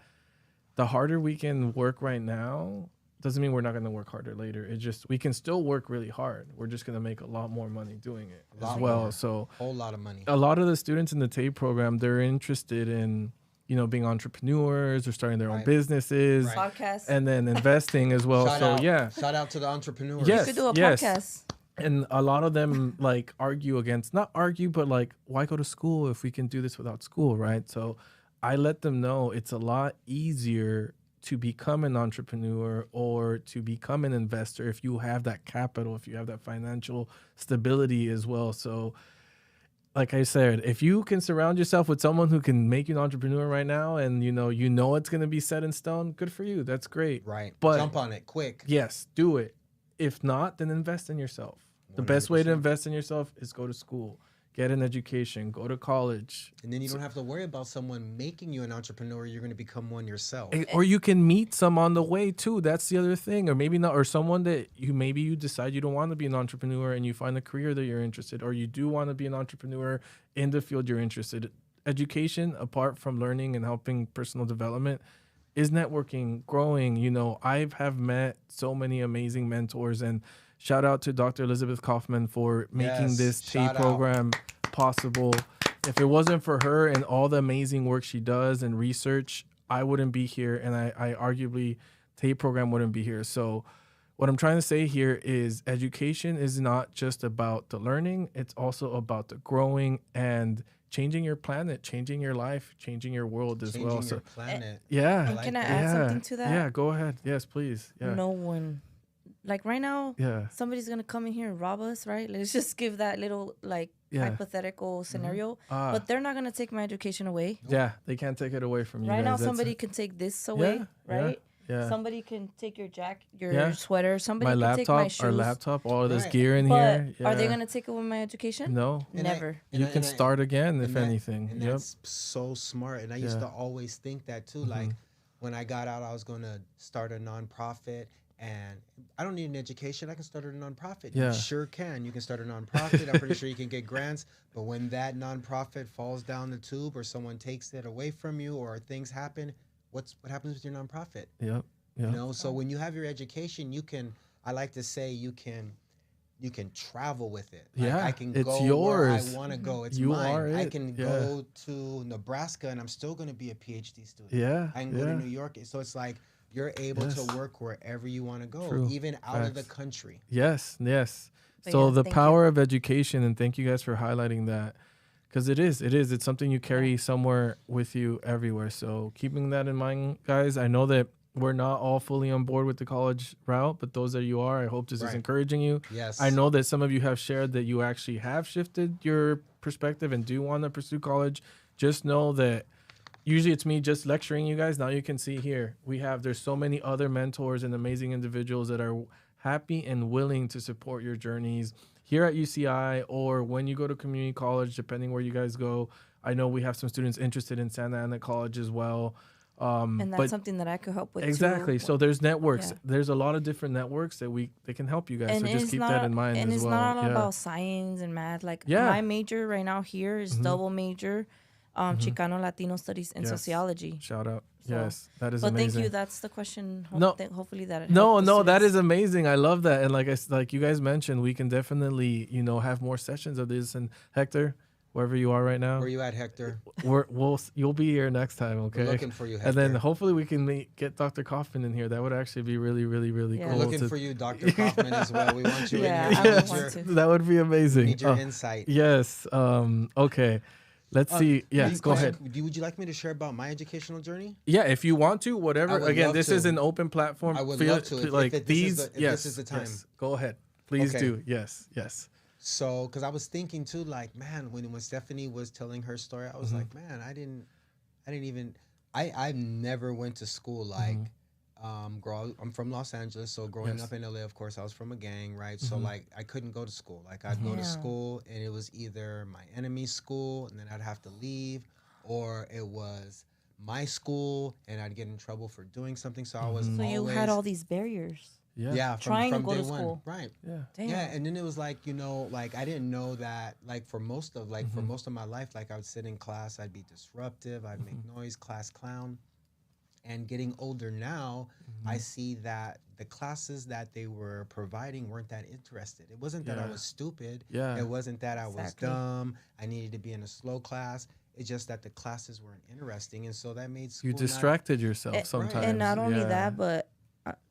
the harder we can work right now doesn't mean we're not going to work harder later. It just, we can still work really hard. We're just going to make a lot more money doing it as well. More. So a whole lot of money. A lot of the students in the TAY program, they're interested in, you know, being entrepreneurs or starting their own businesses, podcasts, and then investing as well. Shout out to the entrepreneurs. Yes, you could do a podcast. And a lot of them like argue against, not argue, but like, why go to school if we can do this without school, right? So I let them know it's a lot easier to become an entrepreneur or to become an investor if you have that capital, if you have that financial stability as well. So like I said, if you can surround yourself with someone who can make you an entrepreneur right now and you know it's going to be set in stone, good for you. That's great. Right. But jump on it quick. Yes, do it. If not, then invest in yourself. 100%. The best way to invest in yourself is go to school. Get an education, go to college. And then you don't have to worry about someone making you an entrepreneur. You're going to become one yourself. Or you can meet some on the way too. That's the other thing. Or maybe not, or someone that you decide you don't want to be an entrepreneur and you find a career that you're interested, or you do want to be an entrepreneur in the field you're interested. Education, apart from learning and helping personal development, is networking, growing. You know, I have met so many amazing mentors, and shout out to Dr. Elizabeth Cauffman for making this TAY program possible. If it wasn't for her and all the amazing work she does and research, I wouldn't be here, and I arguably TAY program wouldn't be here. So what I'm trying to say here is education is not just about the learning, it's also about the growing and changing your planet, changing your life, changing your world as well. Changing your planet. Yeah. And can I add something to that? Yeah, go ahead. Yes, please. Yeah. No one, like right now, somebody's going to come in here and rob us, right? Let's just give that little like hypothetical scenario. But they're not going to take my education away. Yeah, they can't take it away from you. Right now, somebody can take this away, right? Yeah. Somebody can take your your sweater. Somebody can take my shoes. Our laptop, all of this gear in but here. Are they going to take away my education? No. Never. You can start again, if anything. And that's so smart. And I used to always think that too. Like when I got out, I was going to start a nonprofit. And I don't need an education. I can start a nonprofit. You sure can. You can start a nonprofit. I'm pretty sure you can get grants. But when that nonprofit falls down the tube or someone takes it away from you or things happen, what happens with your nonprofit? Yep. You know, so when you have your education, you can, I like to say you can travel with it. Like I can go where I want to go. It's mine. I can go to Nebraska and I'm still going to be a PhD student. Yeah. I can go to New York. So it's like you're able to work wherever you want to go, even out of the country. Yes. But so the power of education, and thank you guys for highlighting that. Because it's something you carry somewhere with you everywhere. So keeping that in mind, guys, I know that we're not all fully on board with the college route, but those that you are, I hope this is encouraging you. Yes. I know that some of you have shared that you actually have shifted your perspective and do want to pursue college. Just know that usually it's me just lecturing you guys. Now you can see here, there's so many other mentors and amazing individuals that are happy and willing to support your journeys here at UCI or when you go to community college, depending where you guys go. I know we have some students interested in Santa Ana College as well. And that's something that I could help with exactly. too. So there's networks. There's a lot of different networks that they can help you guys. And so just keep that in mind as well. And it's not all about science and math. Like my major right now here is double major, Chicano Latino Studies and Sociology. Shout out. So, yes, that is amazing. But thank you. That's the question. Hopefully that. That is amazing. I love that. And like you guys mentioned, we can definitely have more sessions of this. And Hector, wherever you are right now, where you at, Hector? You'll be here next time. Okay. We're looking for you, Hector. And then hopefully we can get Dr. Cauffman in here. That would actually be really, really, really cool. We're looking for you, Dr. Cauffman, as well. We want you in here. That would be amazing. We need your insight. Yes. Okay. Let's see. Yes, go ahead. Would you like me to share about my educational journey? Yeah, if you want to, whatever. Again, this is an open platform. I would love to. This is the time. Yes. Go ahead. Please do. Yes. So, because I was thinking too, like, man, when Stephanie was telling her story, I was like, man, I never went to school like I'm from Los Angeles, so growing up in LA, of course, I was from a gang, right? So like I couldn't go to school. Like I'd go to school and it was either my enemy's school and then I'd have to leave, or it was my school and I'd get in trouble for doing something. So I was So always, you had all these barriers. yeah, trying to go day to school. One. Right. Yeah. Damn. Yeah, and then it was like, you know, like I didn't know that, like for most of my life, like I would sit in class, I'd be disruptive, I'd make noise, class clown. And getting older now, I see that the classes that they were providing weren't that interested. It wasn't that I was stupid. Yeah. It wasn't that I was dumb. I needed to be in a slow class. It's just that the classes weren't interesting, and so that made school. You distracted yourself sometimes. And not only that, but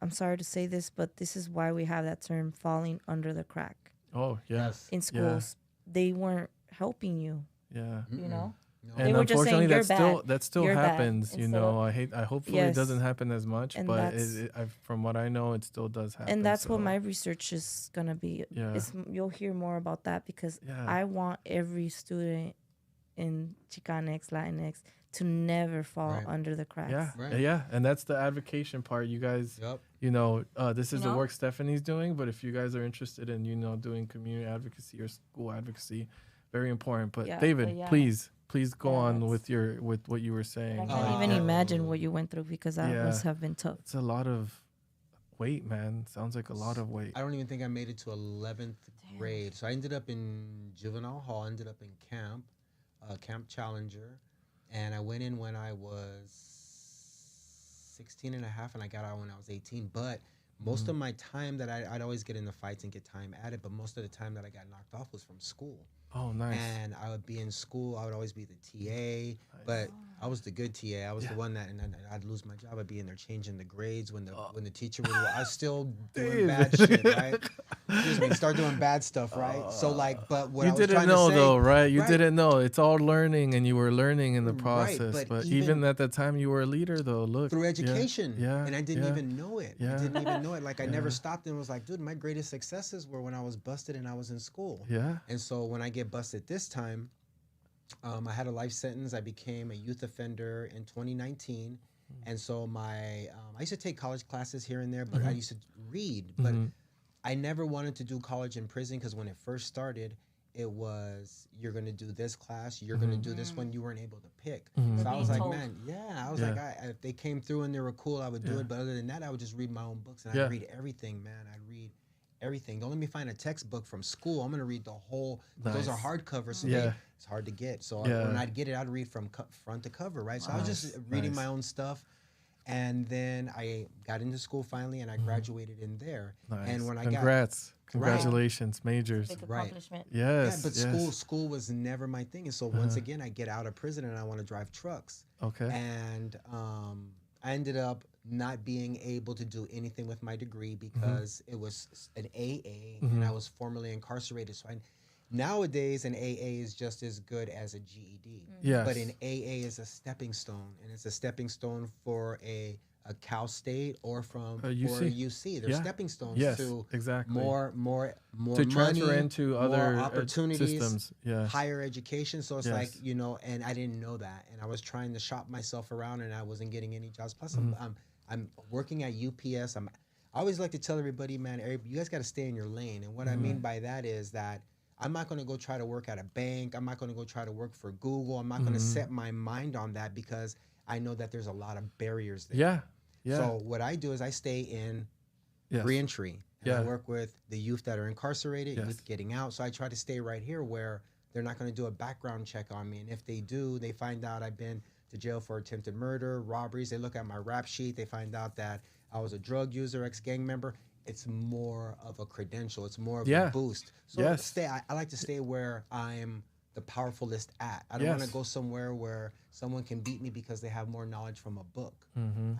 I'm sorry to say this, but this is why we have that term falling under the crack. Oh, yes. In schools, they weren't helping you. Yeah. You know? No. And were just saying, unfortunately, that still You're happens. bad. You know, I hopefully it doesn't happen as much, And but from what I know, it still does happen. And that's what my research is gonna be. Yeah. You'll hear more about that because I want every student in Chicanx, Latinx to never fall under the cracks. Yeah, Right. yeah, and that's the advocation part. You guys, you know, this is the work Stephanie's doing, but if you guys are interested in, you know, doing community advocacy or school advocacy, very important. But David, please go on with what you were saying. I can't even imagine what you went through because that must have been tough. It's a lot of weight, man. Sounds like a lot of weight. I don't even think I made it to 11th grade. So I ended up in juvenile hall, ended up in camp, Camp Challenger. And I went in when I was 16 and a half, and I got out when I was 18. But most of my time that I'd always get into fights and get time at it, but most of the time that I got knocked off was from school. Oh, nice. And I would be in school. I would always be the TA, but I was the good TA. I was the one that, and I'd lose my job. I'd be in there changing the grades when the teacher was. I was still doing bad shit, right? Excuse me, start doing bad stuff, right? So like, but what you I was didn't know though, right? You didn't know. It's all learning, and you were learning in the process. Right, but even at that time, you were a leader, though. Look, through education, and I didn't yeah. even know it. Yeah. I didn't even know it. Like I never stopped and was like, dude, my greatest successes were when I was busted and I was in school. Yeah. And so when I get busted this time, I had a life sentence. I became a youth offender in 2019, and so I used to take college classes here and there, but I used to read. But I never wanted to do college in prison because when it first started, it was you're gonna do this class, you're gonna do this one. You weren't able to pick. So I was like, man, I was like, if they came through and they were cool, I would do it. But other than that, I would just read my own books and I'd read everything, man. I'd read everything. Don't let me find a textbook from school. I'm gonna read the whole. Nice. Those are hardcovers, so it's hard to get. So when I'd get it, I'd read from front to cover, right? So I was just reading my own stuff, and then I got into school finally, and I graduated in there. Nice. And when Congratulations, majors. Big accomplishment. Yes. Yeah, but school was never my thing, and so once again, I get out of prison and I want to drive trucks. Okay. And I ended up not being able to do anything with my degree because it was an AA and I was formerly incarcerated. So nowadays an AA is just as good as a GED. Yes. But an AA is a stepping stone, and it's a stepping stone for a Cal State or from or a UC. They're stepping stones to more to transfer money, into other opportunities, systems, higher education. So it's like, you know, and I didn't know that, and I was trying to shop myself around, and I wasn't getting any jobs. Plus, I'm working at UPS. I always like to tell everybody, man, you guys got to stay in your lane. And what I mean by that is that I'm not going to go try to work at a bank. I'm not going to go try to work for Google. I'm not going to set my mind on that because I know that there's a lot of barriers there. Yeah. So what I do is I stay in reentry. And I work with the youth that are incarcerated, youth getting out. So I try to stay right here where they're not going to do a background check on me. And if they do, they find out I've been to jail for attempted murder, robberies. They look at my rap sheet. They find out that I was a drug user, ex-gang member. It's more of a credential. It's more of a boost. So I like to stay where I'm the powerfulest at. I don't want to go somewhere where someone can beat me because they have more knowledge from a book.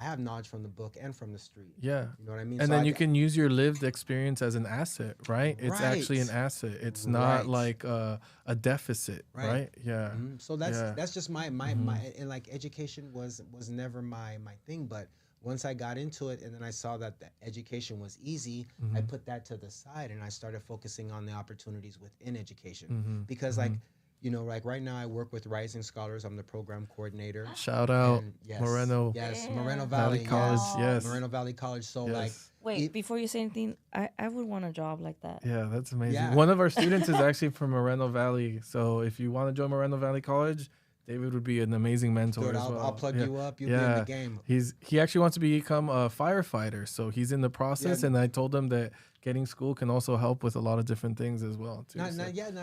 I have knowledge from the book and from the street. Yeah. You know what I mean? And then you can use your lived experience as an asset, right? It's actually an asset. It's not like a deficit, right? Yeah. So that's just my and like education was never my thing, but once I got into it and then I saw that the education was easy, I put that to the side and I started focusing on the opportunities within education. Because like you know, like right now I work with Rising Scholars. I'm the program coordinator. Shout out yes, Moreno. Yes, Yeah. Moreno Valley College. Yes. Moreno Valley College. So like, wait, before you say anything, I would want a job like that. Yeah, that's amazing. Yeah. One of our students is actually from Moreno Valley. So if you want to join Moreno Valley College, David would be an amazing mentor dude, as well. I'll plug you up. You'll be in the game. He actually wants to become a firefighter, so he's in the process. And I told him that getting school can also help with a lot of different things as well too. Not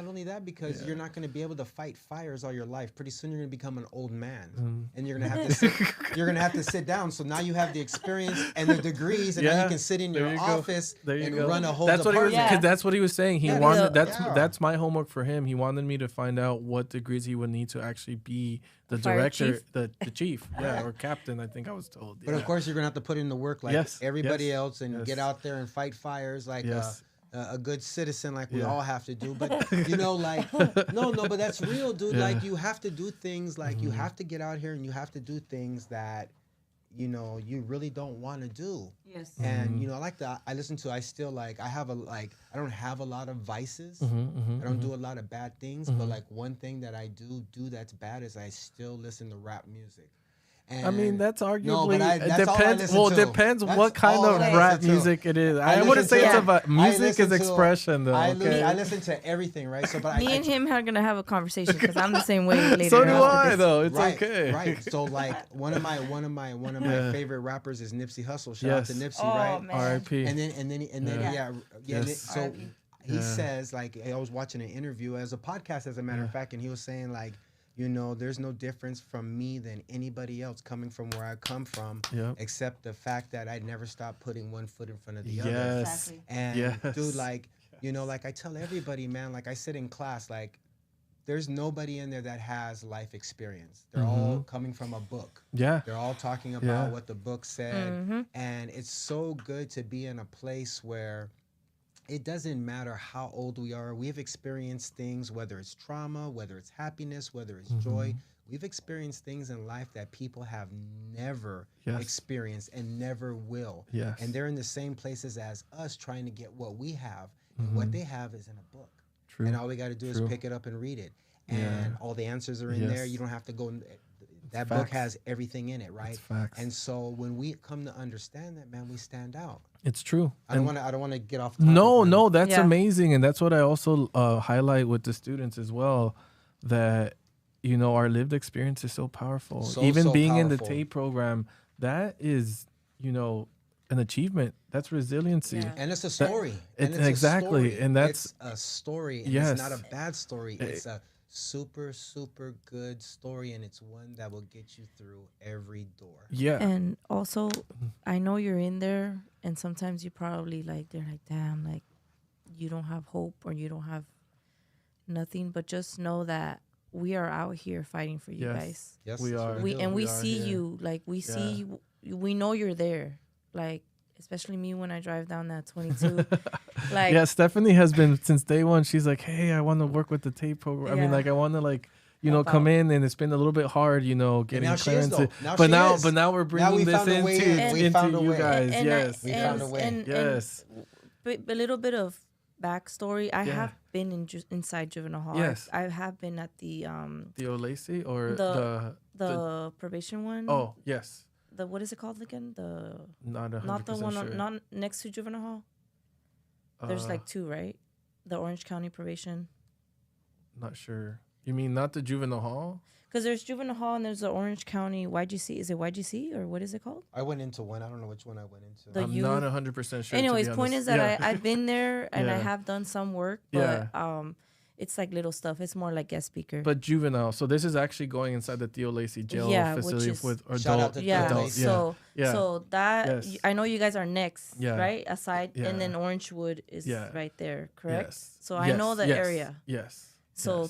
only that, because you're not going to be able to fight fires all your life. Pretty soon you're going to become an old man, and you're going to have to sit down. So now you have the experience and the degrees, and now you can sit in your office and run a whole department. That's what he was saying. He wanted that's my homework for him. He wanted me to find out what degrees he would need to actually be the director, the chief, or captain. I think I was told. But of course, you're gonna have to put in the work like everybody else and get out there and fight fires like a good citizen, like we all have to do. But you know, like no, but that's real, dude. Like you have to do things, like you have to get out here and you have to do things that you know you really don't want to do. Yes. And you know, I still like I don't have a lot of vices. I don't do a lot of bad things, but like one thing that I do that's bad is I still listen to rap music. And I mean, that's arguably it depends. Well, it depends what kind of rap music it is. I wouldn't say it's about music is expression though. I listen to everything, right? So, but me and him are gonna have a conversation because I'm the same way later. So do I though. It's okay. Right. So like one of my favorite rappers is Nipsey Hussle. Shout out to Nipsey, right? R.I.P. And then So he says, like, I was watching an interview as a podcast, as a matter of fact, and he was saying like, you know, there's no difference from me than anybody else coming from where I come from, except the fact that I'd never stop putting one foot in front of the other. Exactly. And dude, like, you know, like I tell everybody, man, like I sit in class, like there's nobody in there that has life experience. They're all coming from a book. Yeah. They're all talking about what the book said. And it's so good to be in a place where it doesn't matter how old we are. We've experienced things, whether it's trauma, whether it's happiness, whether it's joy. We've experienced things in life that people have never experienced and never will. Yes. And they're in the same places as us trying to get what we have. And what they have is in a book. True. And all we got to do is pick it up and read it. And all the answers are in there. You don't have to go. That book has everything in it, right? And so when we come to understand that, man, we stand out. It's true. I don't want to get off topic. No, that's amazing. And that's what I also highlight with the students as well, that, you know, our lived experience is so powerful. Even being powerful. In the TAY program, that is, you know, an achievement. That's resiliency. Yeah. And it's a story. Exactly. And that's a story. And it's not a bad story. It's a super, super good story, and it's one that will get you through every door. Yeah. And also, I know you're in there, and sometimes you probably they're like, damn, like you don't have hope or you don't have nothing, but just know that we are out here fighting for you guys. Yes, we are. We see you, like we see you, we know you're there, like especially me when I drive down that 22. Like Stephanie has been since day one. She's like, hey, I want to work with the TAY program. I mean, like I want to like, you know, come in, and it's been a little bit hard, you know, getting clearance. But now we're bringing this into you guys. We found a way. And a little bit of backstory. I have been inside juvenile hall. Yes. I have been at the Lacey or the probation one. Oh, yes. The what is it called again? The not the one not next to juvenile hall. There's like two, right? The Orange County probation. Not sure. You mean not the juvenile hall? Because there's juvenile hall and there's the Orange County YGC. Is it YGC or what is it called? I went into one. I don't know which one I went into. I'm not 100% sure. Anyways, point is that I've been there and I have done some work, but it's like little stuff. It's more like guest speaker. But juvenile. So this is actually going inside the Theo Lacey jail facility with adult. Shout out to Theo Lacey. So that I know you guys are next, right? Aside, and then Orangewood is right there, correct? Yes. So I know the area. Yes. So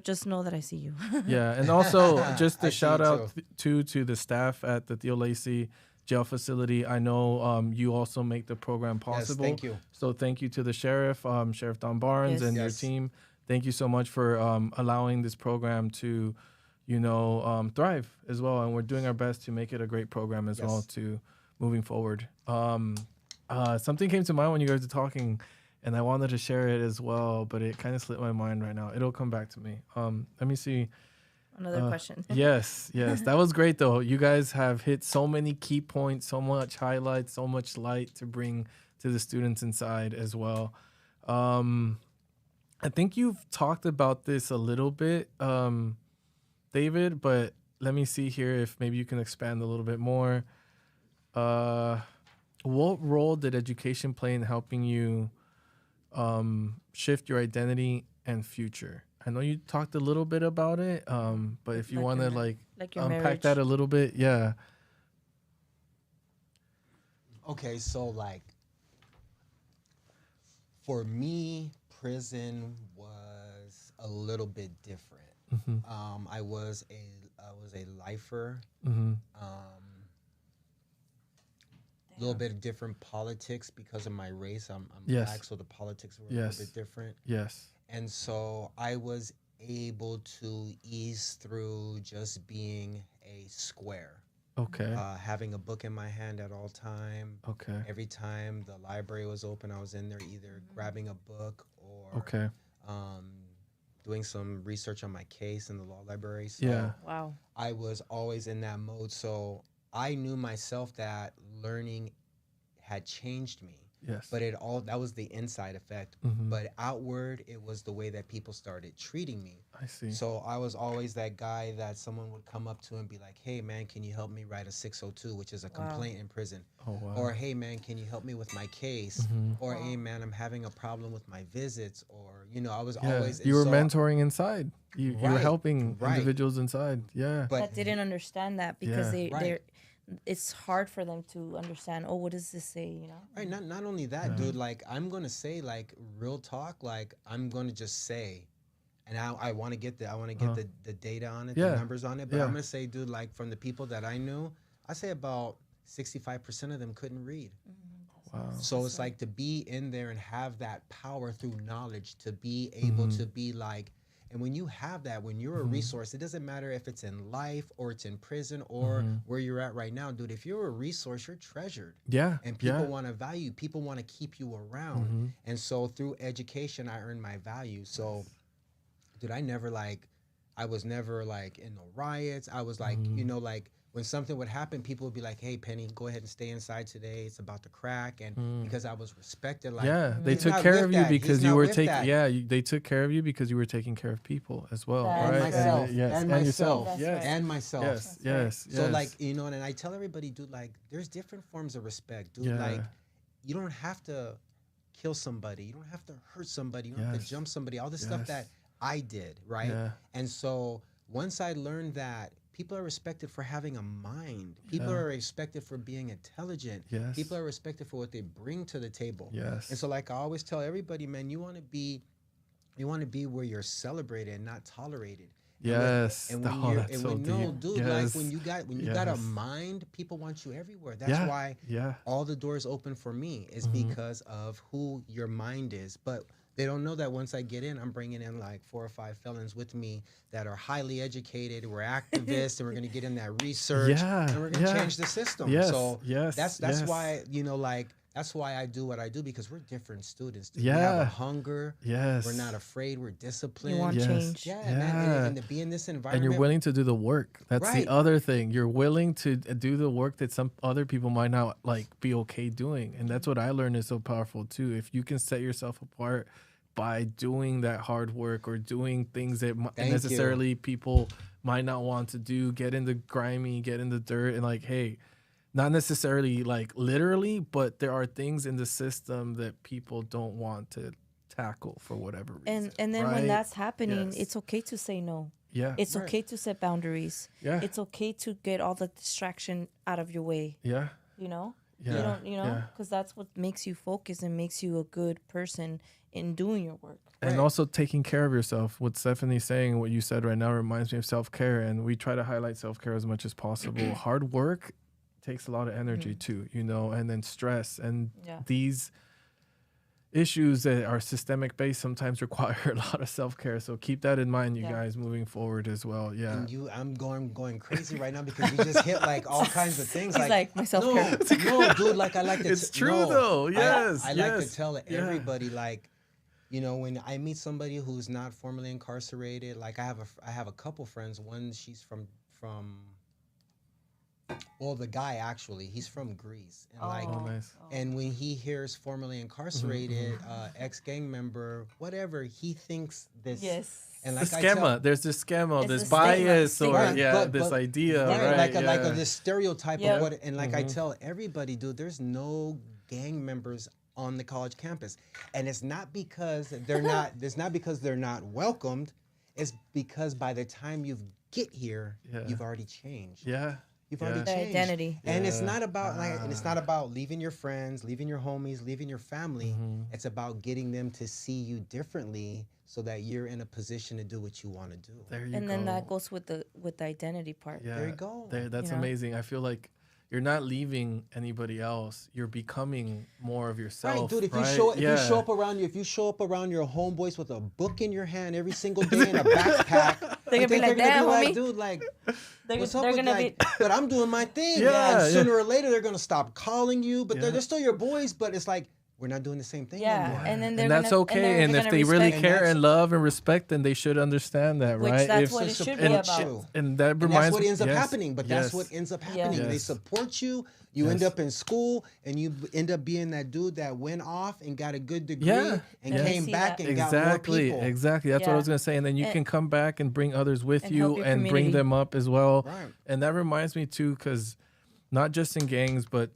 just know that I see you. And also just a shout out to the staff at the Theo Lacey jail facility. I know you also make the program possible. Yes, thank you. So thank you to the sheriff, Sheriff Don Barnes, and your team. Thank you so much for allowing this program to, you know, thrive as well. And we're doing our best to make it a great program as well to moving forward. Something came to mind when you guys were talking. and I wanted to share it as well, but it kind of slipped my mind right now. It'll come back to me. Let me see. Another question. Yes. That was great, though. You guys have hit so many key points, so much highlights, so much light to bring to the students inside as well. I think you've talked about this a little bit, David, but let me see here if maybe you can expand a little bit more. What role did education play in helping you shift your identity and future? I know you talked a little bit about it, but if you want to like unpack marriage. That a little bit, yeah. Okay, so like for me, prison was a little bit different. Mm-hmm. I was a lifer. Mm-hmm. A little bit of different politics because of my race. I'm black, so the politics were a little bit different. Yes. And so I was able to ease through just being a square. Okay. Having a book in my hand at all time. Okay. Every time the library was open, I was in there either grabbing a book or doing some research on my case in the law library. So wow. I was always in that mode. So I knew myself that learning had changed me. Yes. But that was the inside effect. Mm-hmm. But outward, it was the way that people started treating me. I see. So I was always that guy that someone would come up to and be like, hey, man, can you help me write a 602, which is a complaint in prison? Oh, wow. Or, hey, man, can you help me with my case? Mm-hmm. Or, hey, man, I'm having a problem with my visits. Or, I was always... You were mentoring inside. You were helping individuals inside. Yeah. But that didn't understand that because they're... It's hard for them to understand. Oh, what does this say? Right. Not only that, dude. Like I'm gonna say, like real talk. Like I'm gonna just say, and I want to get the data on it, the numbers on it. But I'm gonna say, dude, like from the people that I knew, I say about 65% of them couldn't read. Wow. So it's like to be in there and have that power through knowledge to be able to be like. And when you have that, when you're a resource, it doesn't matter if it's in life or it's in prison or where you're at right now, dude. If you're a resource, you're treasured. Yeah. And people want to value you. People want to keep you around. And so through education, I earned my value. So, dude, I was never like in the riots. I was like, like when something would happen, people would be like, hey, Penny, go ahead and stay inside today. It's about to crack. And because I was respected, like, they took care of you because you were taking, they took care of you because you were taking care of people as well. And right? myself. And yourself. Yes. And myself. Yes. So like, and I tell everybody, dude, like there's different forms of respect, dude. Like you don't have to kill somebody. You don't have to hurt somebody. You don't have to jump somebody. All this stuff that I did, right? Yeah. And so once I learned that people are respected for having a mind. People are respected for being intelligent. Yes. People are respected for what they bring to the table. Yes. And so like I always tell everybody, man, you want to be where you're celebrated and not tolerated. Yes. Dude, like when you got a mind, people want you everywhere. That's why all the doors open for me is because of who your mind is. But they don't know that once I get in, I'm bringing in like 4 or 5 felons with me that are highly educated. We're activists, and we're going to get in that research, and we're going to change the system. So that's why that's why I do what I do, because we're different students. We have a hunger. Yes. We're not afraid. We're disciplined. You want change. Man, and to be in this environment. And you're willing to do the work. That's the other thing. You're willing to do the work that some other people might not like be okay doing. And that's what I learned is so powerful too. If you can set yourself apart by doing that hard work or doing things that necessarily people might not want to do, get in the grimy, get in the dirt, and like, hey, not necessarily like literally, but there are things in the system that people don't want to tackle for whatever reason. And then when that's happening, it's okay to say no. Yeah. It's okay to set boundaries. Yeah. It's okay to get all the distraction out of your way. Yeah. Yeah. Because that's what makes you focus and makes you a good person in doing your work. And also taking care of yourself. What Stephanie's saying, what you said right now reminds me of self-care, and we try to highlight self-care as much as possible. Hard work takes a lot of energy too, and then stress and these, issues that are systemic based sometimes require a lot of self-care. So keep that in mind, you guys, moving forward as well. Yeah. And I'm going crazy right now because you just hit like all kinds of things. He's like my self-care. No, dude, like I like to. It's true though. Yes. I like to tell everybody, like, you know, when I meet somebody who's not formally incarcerated, like I have a couple friends. One, she's from well, the guy actually, he's from Greece, and nice. And when he hears formerly incarcerated, ex-gang member, whatever, he thinks this. Yes. And like the schema, there's this schema, this bias, or this idea, right? Like this stereotype of what, and like I tell everybody, dude, there's no gang members on the college campus, and it's not because they're not. It's not because they're not welcomed. It's because by the time you get here, you've already changed. Yeah. You've already changed. Identity. And it's not about it's not about leaving your friends, leaving your homies, leaving your family. It's about getting them to see you differently so that you're in a position to do what you want to do. There you go. And then that goes with the identity part. Yeah. There you go. That's amazing. I feel like you're not leaving anybody else. You're becoming more of yourself. Right, dude. If you show up around your homeboys with a book in your hand every single day in a backpack, they're gonna be like, "Damn, homie." Dude, like, what's up they're with gonna like? But I'm doing my thing. Yeah, and sooner or later they're gonna stop calling you, but they're still your boys. But it's like, we're not doing the same thing anymore. And that's okay. And if they really care and love and respect, then they should understand that, right? That's what it should be about. And that reminds me. That's what ends up happening. But that's what ends up happening. They support you. You end up in school, and you end up being that dude that went off and got a good degree and came back and got more people. Exactly. That's what I was going to say. And then you can come back and bring others with you and bring them up as well. Right. And that reminds me, too, because not just in gangs, but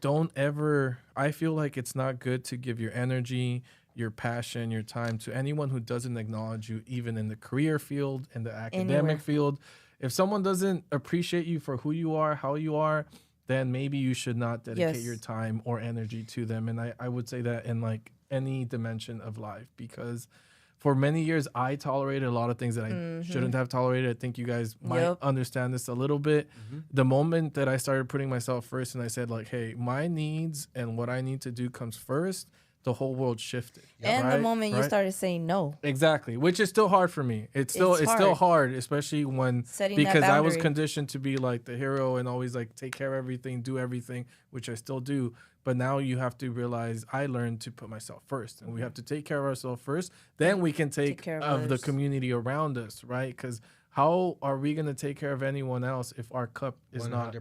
don't ever, I feel like it's not good to give your energy, your passion, your time to anyone who doesn't acknowledge you, even in the career field, in the academic field. If someone doesn't appreciate you for who you are, how you are, then maybe you should not dedicate your time or energy to them. And I would say that in like any dimension of life, because for many years, I tolerated a lot of things that I shouldn't have tolerated. I think you guys might understand this a little bit. The moment that I started putting myself first and I said like, hey, my needs and what I need to do comes first, the whole world shifted. And the moment you started saying no. Exactly, which is still hard for me. It's still hard, especially when because I was conditioned to be like the hero and always like take care of everything, do everything, which I still do. But now you have to realize I learned to put myself first, and we have to take care of ourselves first. Then we can take care of the community around us, right? Because how are we going to take care of anyone else if our cup is 100% not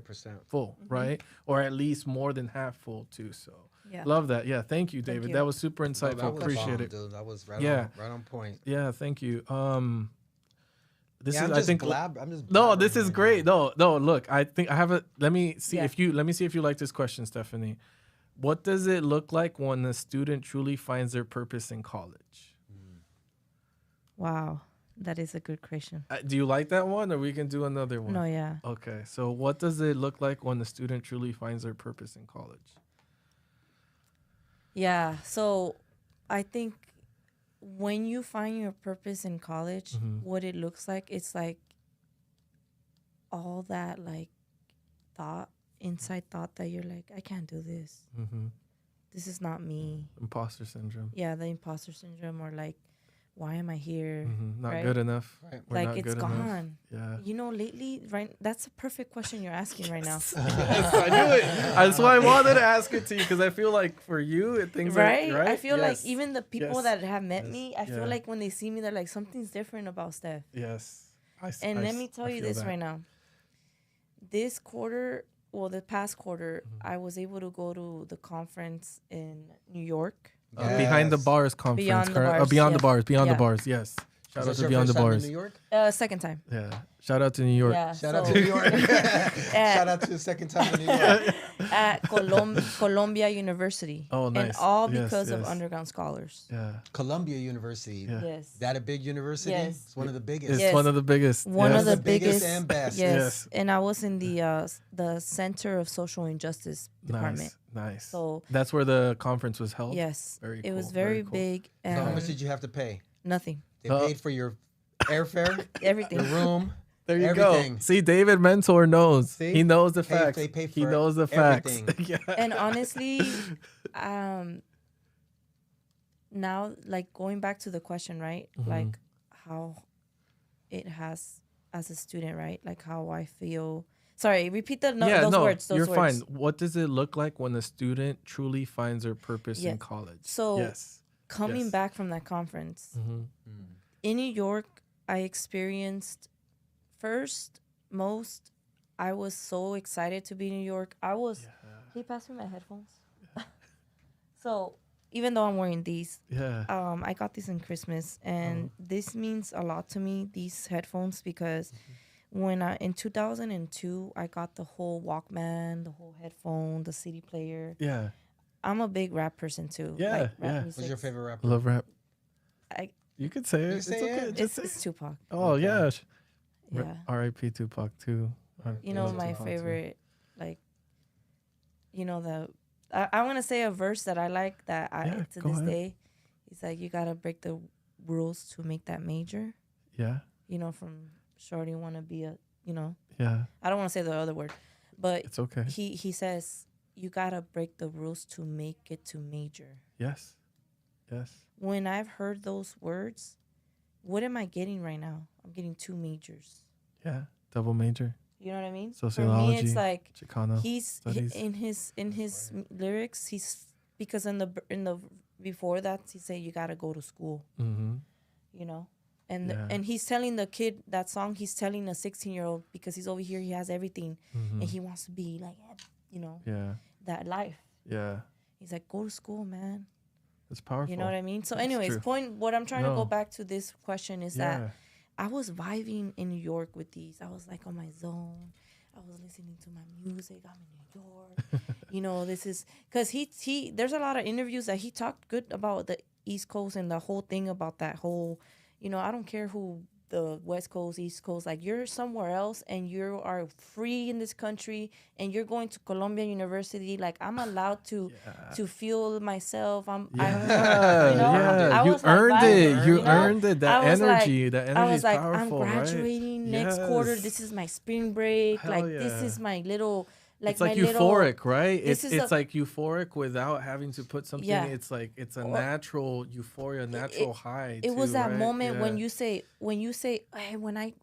full, right? Or at least more than half full too. So love that. Yeah, thank you, David. That was super insightful. Appreciate it. Dude. That was right on point. Yeah, thank you. This is I'm just this is great. No, look, I think I have a let me see if you like this question, Stephanie. What does it look like when a student truly finds their purpose in college? Wow, that is a good question. Do you like that one, or we can do another one? No, yeah. Okay, so what does it look like when a student truly finds their purpose in college? Yeah, so I think when you find your purpose in college, what it looks like, it's like all that like inside thought that you're like, I can't do this. This is not me. Imposter syndrome. Yeah, the imposter syndrome, or like, why am I here? Not good enough. Right. Like it's gone. Yeah. You know, lately, right? That's a perfect question you're asking right now. I knew it. That's why I wanted to ask it to you, because I feel like for you, things right? Right? I feel like even the people that have met me, I feel like when they see me, they're like, something's different about Steph. Yes. Let me tell you this right now. This quarter, the past quarter, I was able to go to the conference in New York. Behind the Bars conference. Beyond the Bars, yes. Shout out to Beyond the Bars. New York? Second time. Yeah. Shout out to New York. Yeah, Shout out to New York. Shout out to the second time in New York. At Columbia University. Oh, nice. And all because of underground scholars. Yeah. Columbia University. Yeah. Yes. That a big university? Yes. It's one of the biggest. It's one of the biggest. One of the biggest and best. Yes. And I was in the Center of Social Injustice department. Nice. So that's where the conference was held? Yes. Very cool. It was very big. So how much did you have to pay? Nothing. They paid for your airfare? Everything. Your room? There you everything. Go. See, David Mentor knows. See? He knows the facts. They pay for he knows the facts. Yeah. And honestly, now, like going back to the question, right? Like how it has as a student, right? Like how I feel. Sorry, repeat those words. Those you're words. fine. What does it look like when a student truly finds their purpose in college? So coming back from that conference, in New York, I experienced I was so excited to be in New York. Can you pass me my headphones? So even though I'm wearing these, I got these in Christmas, and this means a lot to me, these headphones, because when in 2002, I got the whole Walkman, the whole headphone, the CD player. Yeah. I'm a big rap person too. Yeah, rap What's your favorite rapper? Love rap. You could say it. It's okay. It's Tupac. Oh, yeah. Yeah. R.I.P. Tupac too. You know, my favorite, like, you know, I want to say a verse that I like that to this day. It's like, you got to break the rules to make that major. Yeah. You know, from Shorty want to be Yeah. I don't want to say the other word, but it's okay. He says, you got to break the rules to make it to major. Yes. When I've heard those words, what am I getting right now? I'm getting 2 majors. Yeah. Double major. You know what I mean? Sociology. For me, it's like Chicano in his lyrics. He's because in the before that he say you gotta go to school. You know, and he's telling the kid that song. He's telling a 16-year-old because he's over here. He has everything, and he wants to be like, you know, that life. Yeah. He's like, go to school, man. It's powerful. You know what I mean? So, anyways, what I'm trying to go back to this question is that I was vibing in New York with these. I was like on my zone. I was listening to my music. I'm in New York. You know, this is because he there's a lot of interviews that he talked good about the East Coast and the whole thing about that whole, you know, I don't care who the West Coast, East Coast, like you're somewhere else and you are free in this country and you're going to Columbia University. Like I'm allowed to feel myself. You earned it. You earned it. That energy. That energy is powerful. I'm graduating next quarter. This is my spring break. This is my little. Like it's like euphoric, right? It's like euphoric without having to put something. Yeah. It's like it's a natural euphoria, natural high. It was that moment when you say, hey, when I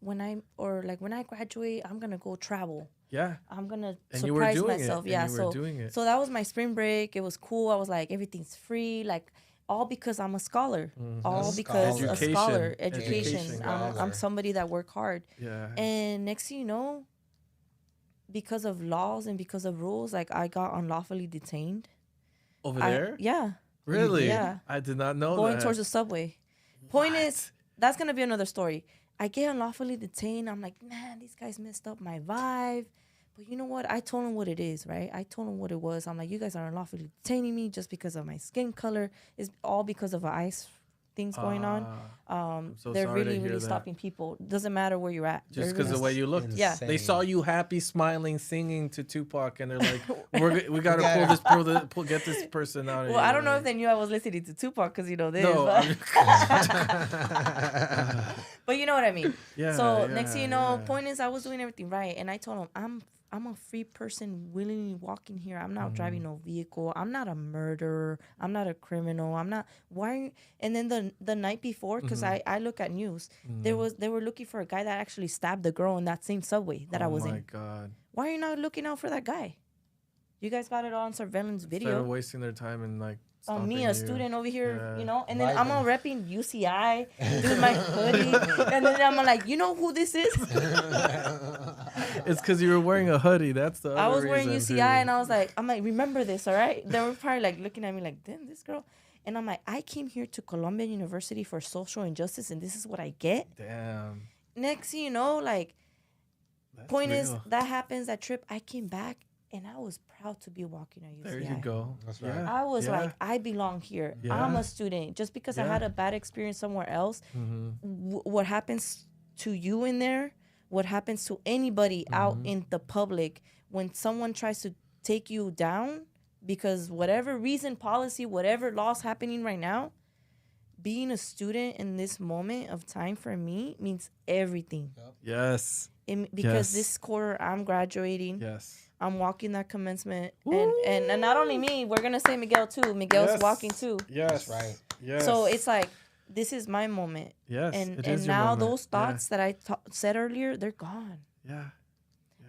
graduate, I'm gonna go travel. Yeah, I'm gonna surprise myself. Yeah, so that was my spring break. It was cool. I was like, everything's free. Like all because I'm a scholar. All because a scholar. Education. I'm somebody that work hard. Yeah. And next thing you know, because of laws and because of rules, like I got unlawfully detained. Over there? Yeah. Really? Yeah. I did not know Going towards the subway. Point is, that's going to be another story. I get unlawfully detained. I'm like, man, these guys messed up my vibe. But you know what? I told them what it is, right? I told them what it was. I'm like, you guys are unlawfully detaining me just because of my skin color. It's all because of ICE things going on. So they're really stopping people. Doesn't matter where you're at. Just because of the way you looked. Yeah. They saw you happy, smiling, singing to Tupac, and they're like, we got to get this person out of here. Well, I don't know if they knew I was listening to Tupac because you know this. No, but you know what I mean. Yeah. So next thing you know, point is I was doing everything right. And I told him, I'm a free person willingly walking here. I'm not driving no vehicle. I'm not a murderer. I'm not a criminal. I'm not. Why? And then the night before, because I look at news, they were looking for a guy that actually stabbed the girl in that same subway that I was in. Oh my God. Why are you not looking out for that guy? You guys got it all on surveillance video. Instead of wasting their time and like. Me, a student over here, you know, and then I'm all repping UCI, doing my hoodie, and then I'm like, you know who this is? It's because you were wearing a hoodie. That's the other I was wearing UCI, and I'm like, remember this, all right? They were probably like looking at me like, damn, this girl. And I'm like, I came here to Columbia University for social injustice, and this is what I get? Damn. Next thing you know, like, that's point real. Is, that happens, that trip, I came back. And I was proud to be walking at UCI. There you go. That's right. Yeah. I was like, I belong here. Yeah. I'm a student. Just because I had a bad experience somewhere else, what happens to you in there, what happens to anybody out in the public when someone tries to take you down because whatever reason, policy, whatever law's happening right now, being a student in this moment of time for me means everything. Yep. Yes. Because this quarter I'm graduating. Yes. I'm walking that commencement, and not only me, we're gonna say Miguel too. Miguel's walking too. Yes, that's right. Yes. So it's like, this is my moment. Yes. And now those thoughts that I said earlier, they're gone. Yeah.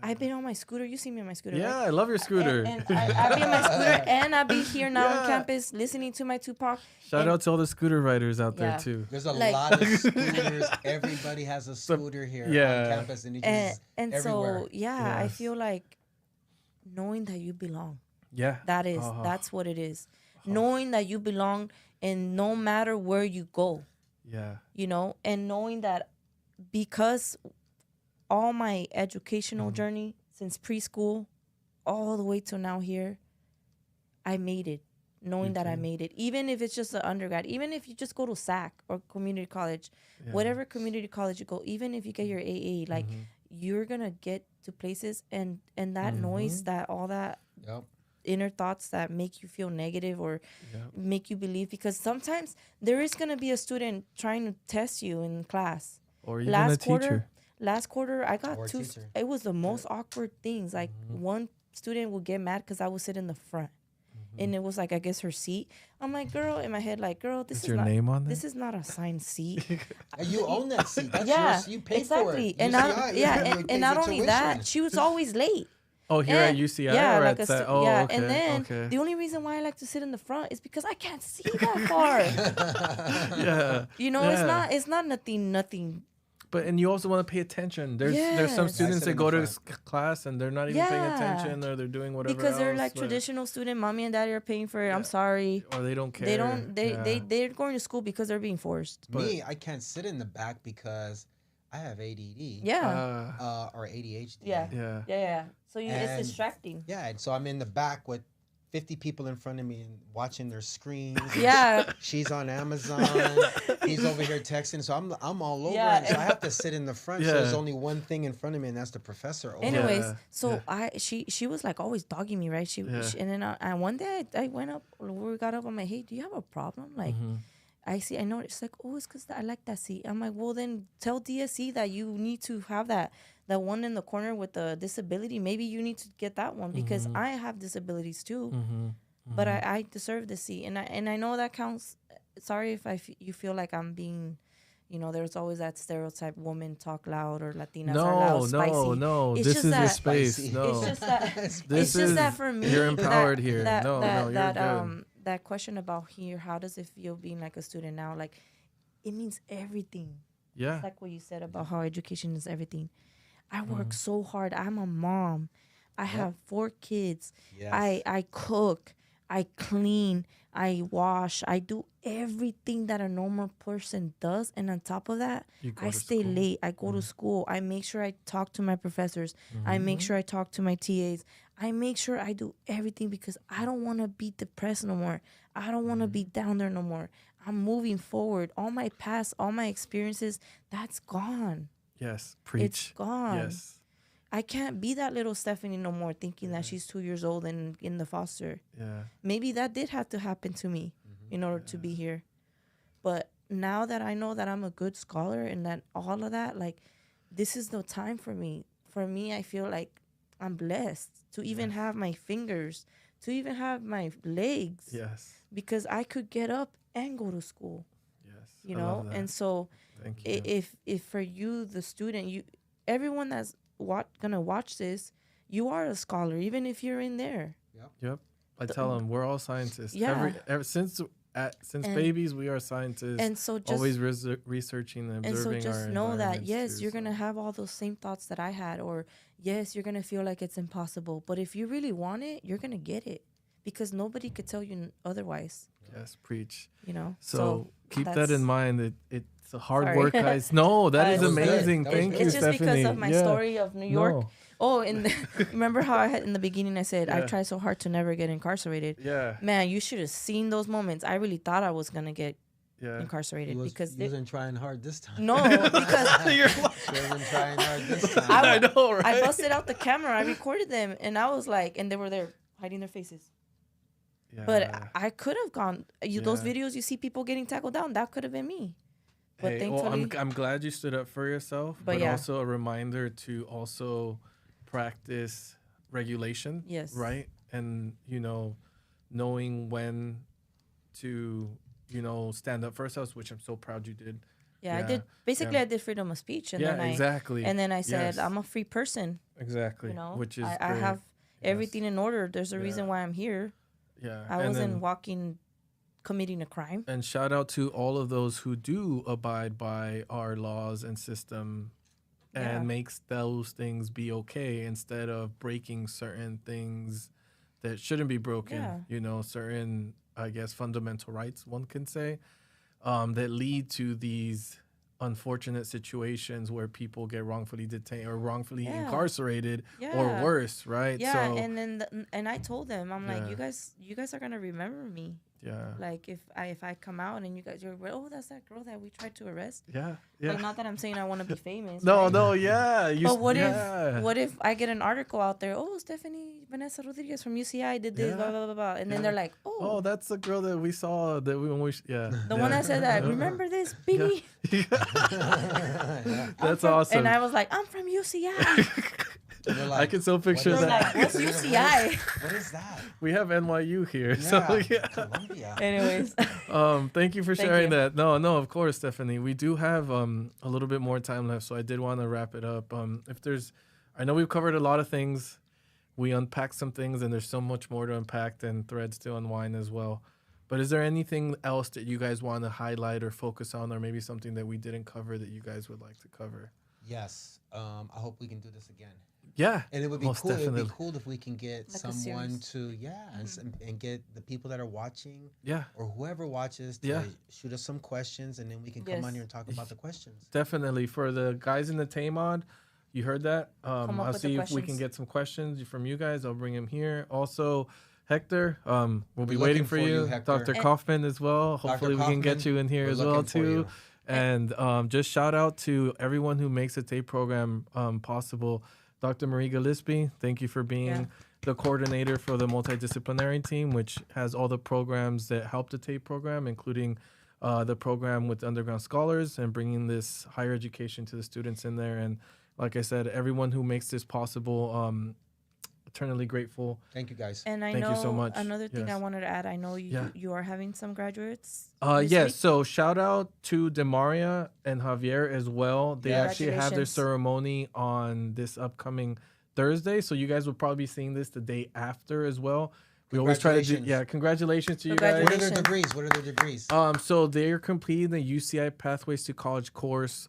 I've been on my scooter. You see me on my scooter, yeah, right? I love your scooter. And I be on my scooter, and I be here now on campus listening to my Tupac. Shout out to all the scooter riders out there too. There's a lot of scooters. Everybody has a scooter here on campus, and it's everywhere. So I feel like knowing that you belong. Yeah, that's what it is. Knowing that you belong, and no matter where you go. Yeah. You know, and knowing that because all my educational journey since preschool all the way to now here, I made it. Knowing that I made it. Even if it's just an undergrad, even if you just go to SAC or community college, whatever community college you go, even if you get your AA, like you're going to get to places and that noise, that all that inner thoughts that make you feel negative or make you believe, because sometimes there is going to be a student trying to test you in class. Or even a teacher. Last quarter, I got two. It was the most awkward things. Like one student would get mad because I would sit in the front, and it was like, I guess her seat. I'm like, girl, in my head, like, girl, this is your not, name on this is not a assigned seat. And you own that seat. That's yours. You paid for it. And and not only that, she was always late. Oh, here at UCI or like at that? Oh, okay. And then the only reason why I like to sit in the front is because I can't see that far. You know, it's not nothing. But and you also want to pay attention. There's some students that go to class and they're not even paying attention, or they're doing whatever because they're else, like traditional student. Mommy and daddy are paying for it. I'm sorry. Or they don't care. They're going to school because they're being forced. Me, I can't sit in the back because I have ADD. Or ADHD. Yeah. So it's distracting. Yeah, and so I'm in the back with 50 people in front of me and watching their screens. Yeah. She's on Amazon. He's over here texting. So I'm all over it. So I have to sit in the front. So there's only one thing in front of me, and that's the professor. Anyways, so she was like always dogging me, right? She and then one day I went up, we got up. I'm like, hey, do you have a problem? Like, I know. It's like, oh, it's because I like that seat. I'm like, well, then tell DSC that you need to have that one in the corner with the disability. Maybe you need to get that one because I have disabilities too. But I deserve the seat, and I know that counts. Sorry if you feel like I'm being, you know, there's always that stereotype: women talk loud or Latinas are loud, spicy. No. It's this is your space. Spicy. No, it's just that. It's just that for me. You're empowered here. You're good. That question about here, how does it feel being like a student now? Like, it means everything. Yeah. It's like what you said about how education is everything. I work so hard. I'm a mom. I have 4 kids. Yes. I cook. I clean. I wash. I do everything that a normal person does. And on top of that, I stay late. I go to school. I make sure I talk to my professors. I make sure I talk to my TAs. I make sure I do everything because I don't want to be depressed no more. I don't want to be down there no more. I'm moving forward. All my past, all my experiences, that's gone. Yes, preach. It's gone. Yes. I can't be that little Stephanie no more thinking that she's 2 years old and in the foster. Yeah. Maybe that did have to happen to me in order to be here. But now that I know that I'm a good scholar and that all of that, like, this is no time for me. For me, I feel like I'm blessed to even have my fingers, to even have my legs. Yes. Because I could get up and go to school. Yes. You know? And so if for you, the student, everyone that's gonna watch this, you are a scholar, even if you're in there. Yep. I tell them we're all scientists. Yeah. Ever since babies, we are scientists. And so just always researching and observing. And so just know that yes, you're gonna have all those same thoughts that I had, or yes, you're gonna feel like it's impossible. But if you really want it, you're gonna get it, because nobody could tell you otherwise. Yes, preach. You know. So keep that in mind. It's a hard work, guys. No, that is amazing. Thank you, Stephanie. It's just because of my story of New York. No. Oh, remember how I had in the beginning I said I tried so hard to never get incarcerated. Yeah. Man, you should have seen those moments. I really thought I was gonna get incarcerated because you wasn't trying hard this time. No, because she wasn't trying hard this time. I know, right? I busted out the camera. I recorded them, and I was like, and they were there hiding their faces. Yeah. But I could have gone. Those videos you see people getting tackled down, that could have been me. But thankfully, I'm glad you stood up for yourself, but also a reminder to also practice regulation. Yes. Right, and knowing when to stand up for ourselves, which I'm so proud you did. Yeah, I did. Basically, I did freedom of speech, and then I said I'm a free person. Exactly. Which is I have everything in order. There's a reason why I'm here. Yeah, I wasn't committing a crime. And shout out to all of those who do abide by our laws and system and makes those things be okay instead of breaking certain things that shouldn't be broken. Certain, I guess, fundamental rights, one can say, that lead to these unfortunate situations where people get wrongfully detained or wrongfully incarcerated or worse, right? Yeah, so, and then and I told them, I'm like, you guys are gonna remember me. Yeah. Like if I come out and you guys are, oh, that's that girl that we tried to arrest. Yeah. Like, not that I'm saying I want to be famous. No, right? But what if I get an article out there? Oh, Vanessa Rodriguez from UCI did this, blah blah blah blah, and then they're like, oh, that's the girl that we saw that we the one that said that. Remember this, baby? That's awesome. And I was like, I'm from UCI. Like, I can so picture that. Like, what's UCI? What is that? We have NYU here. So Columbia. Anyways. Thank you for sharing that. No, of course, Stephanie. We do have a little bit more time left, so I did want to wrap it up. I know we've covered a lot of things. We unpacked some things, and there's so much more to unpack and threads to unwind as well. But is there anything else that you guys want to highlight or focus on, or maybe something that we didn't cover that you guys would like to cover? Yes. I hope we can do this again. Yeah, and it would be cool. Definitely. It would be cool if we can get someone to and get the people that are watching, or whoever watches, to shoot us some questions, and then we can come on here and talk about the questions. Definitely for the guys in the TAY mod, you heard that. I'll see if we can get some questions from you guys. I'll bring him here. Also, Hector, we'll be waiting for you. Dr. Cauffman as well. Hopefully, we can get you in here as well too. And just shout out to everyone who makes the TAY program possible. Dr. Marie Gillespie, thank you for being the coordinator for the multidisciplinary team, which has all the programs that help the TAY program, including the program with underground scholars and bringing this higher education to the students in there. And like I said, everyone who makes this possible, eternally grateful. Thank you, guys. And thank you so much. Another thing I wanted to add, I know you are having some graduates. Yes. So shout out to Demaria and Javier as well. They actually have their ceremony on this upcoming Thursday. So you guys will probably be seeing this the day after as well. We always try to do, congratulations to you guys. What are their degrees? So they're completing the UCI Pathways to College course,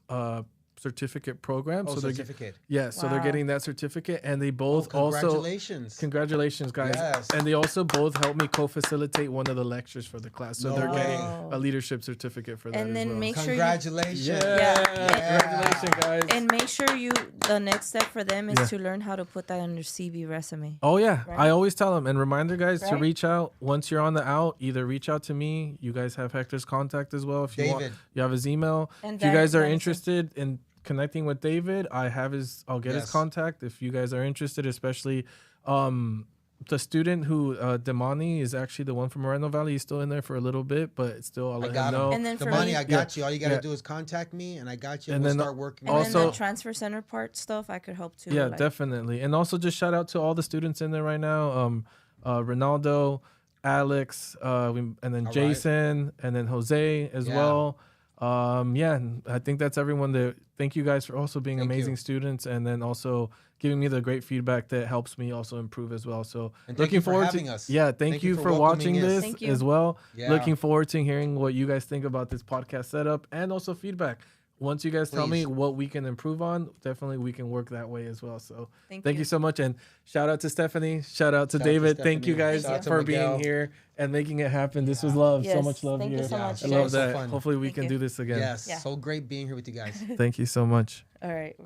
certificate program. So certificate. So they're getting that certificate, and they both congratulations guys. Yes. And they also both helped me co-facilitate one of the lectures for the class. So they're getting a leadership certificate for that. And then make sure congratulations. Congratulations guys. And make sure the next step for them is to learn how to put that on your CV resume. Oh yeah. Right? I always tell them, and reminder guys to reach out once you're on the out, either reach out to me. You guys have Hector's contact as well. If you want, you have his email. And if you guys are interested in connecting with David, I'll get his contact if you guys are interested, especially the student who Damani is actually the one from Moreno Valley. He's still in there for a little bit, but still I'll let him know. And then Damani, I got you. All you got to do is contact me, and I got you. And we'll start working. And then the transfer center part stuff, I could help too. Yeah, definitely. And also just shout out to all the students in there right now. Ronaldo, Alex, and then Jason, and then Jose as well. I think that's everyone. Thank you guys for also being amazing students, and then also giving me the great feedback that helps me also improve as well. So looking forward to us. Thank you for watching this as well. Looking forward to hearing what you guys think about this podcast setup, and also feedback. Once you guys tell me what we can improve on, definitely we can work that way as well. So thank you so much. And shout out to Stephanie. Shout out to David. Thank you guys for being here and making it happen. This was love. So much love here. Thank you so much. I love that. Hopefully we can do this again. Yes. So great being here with you guys. Thank you so much. All right.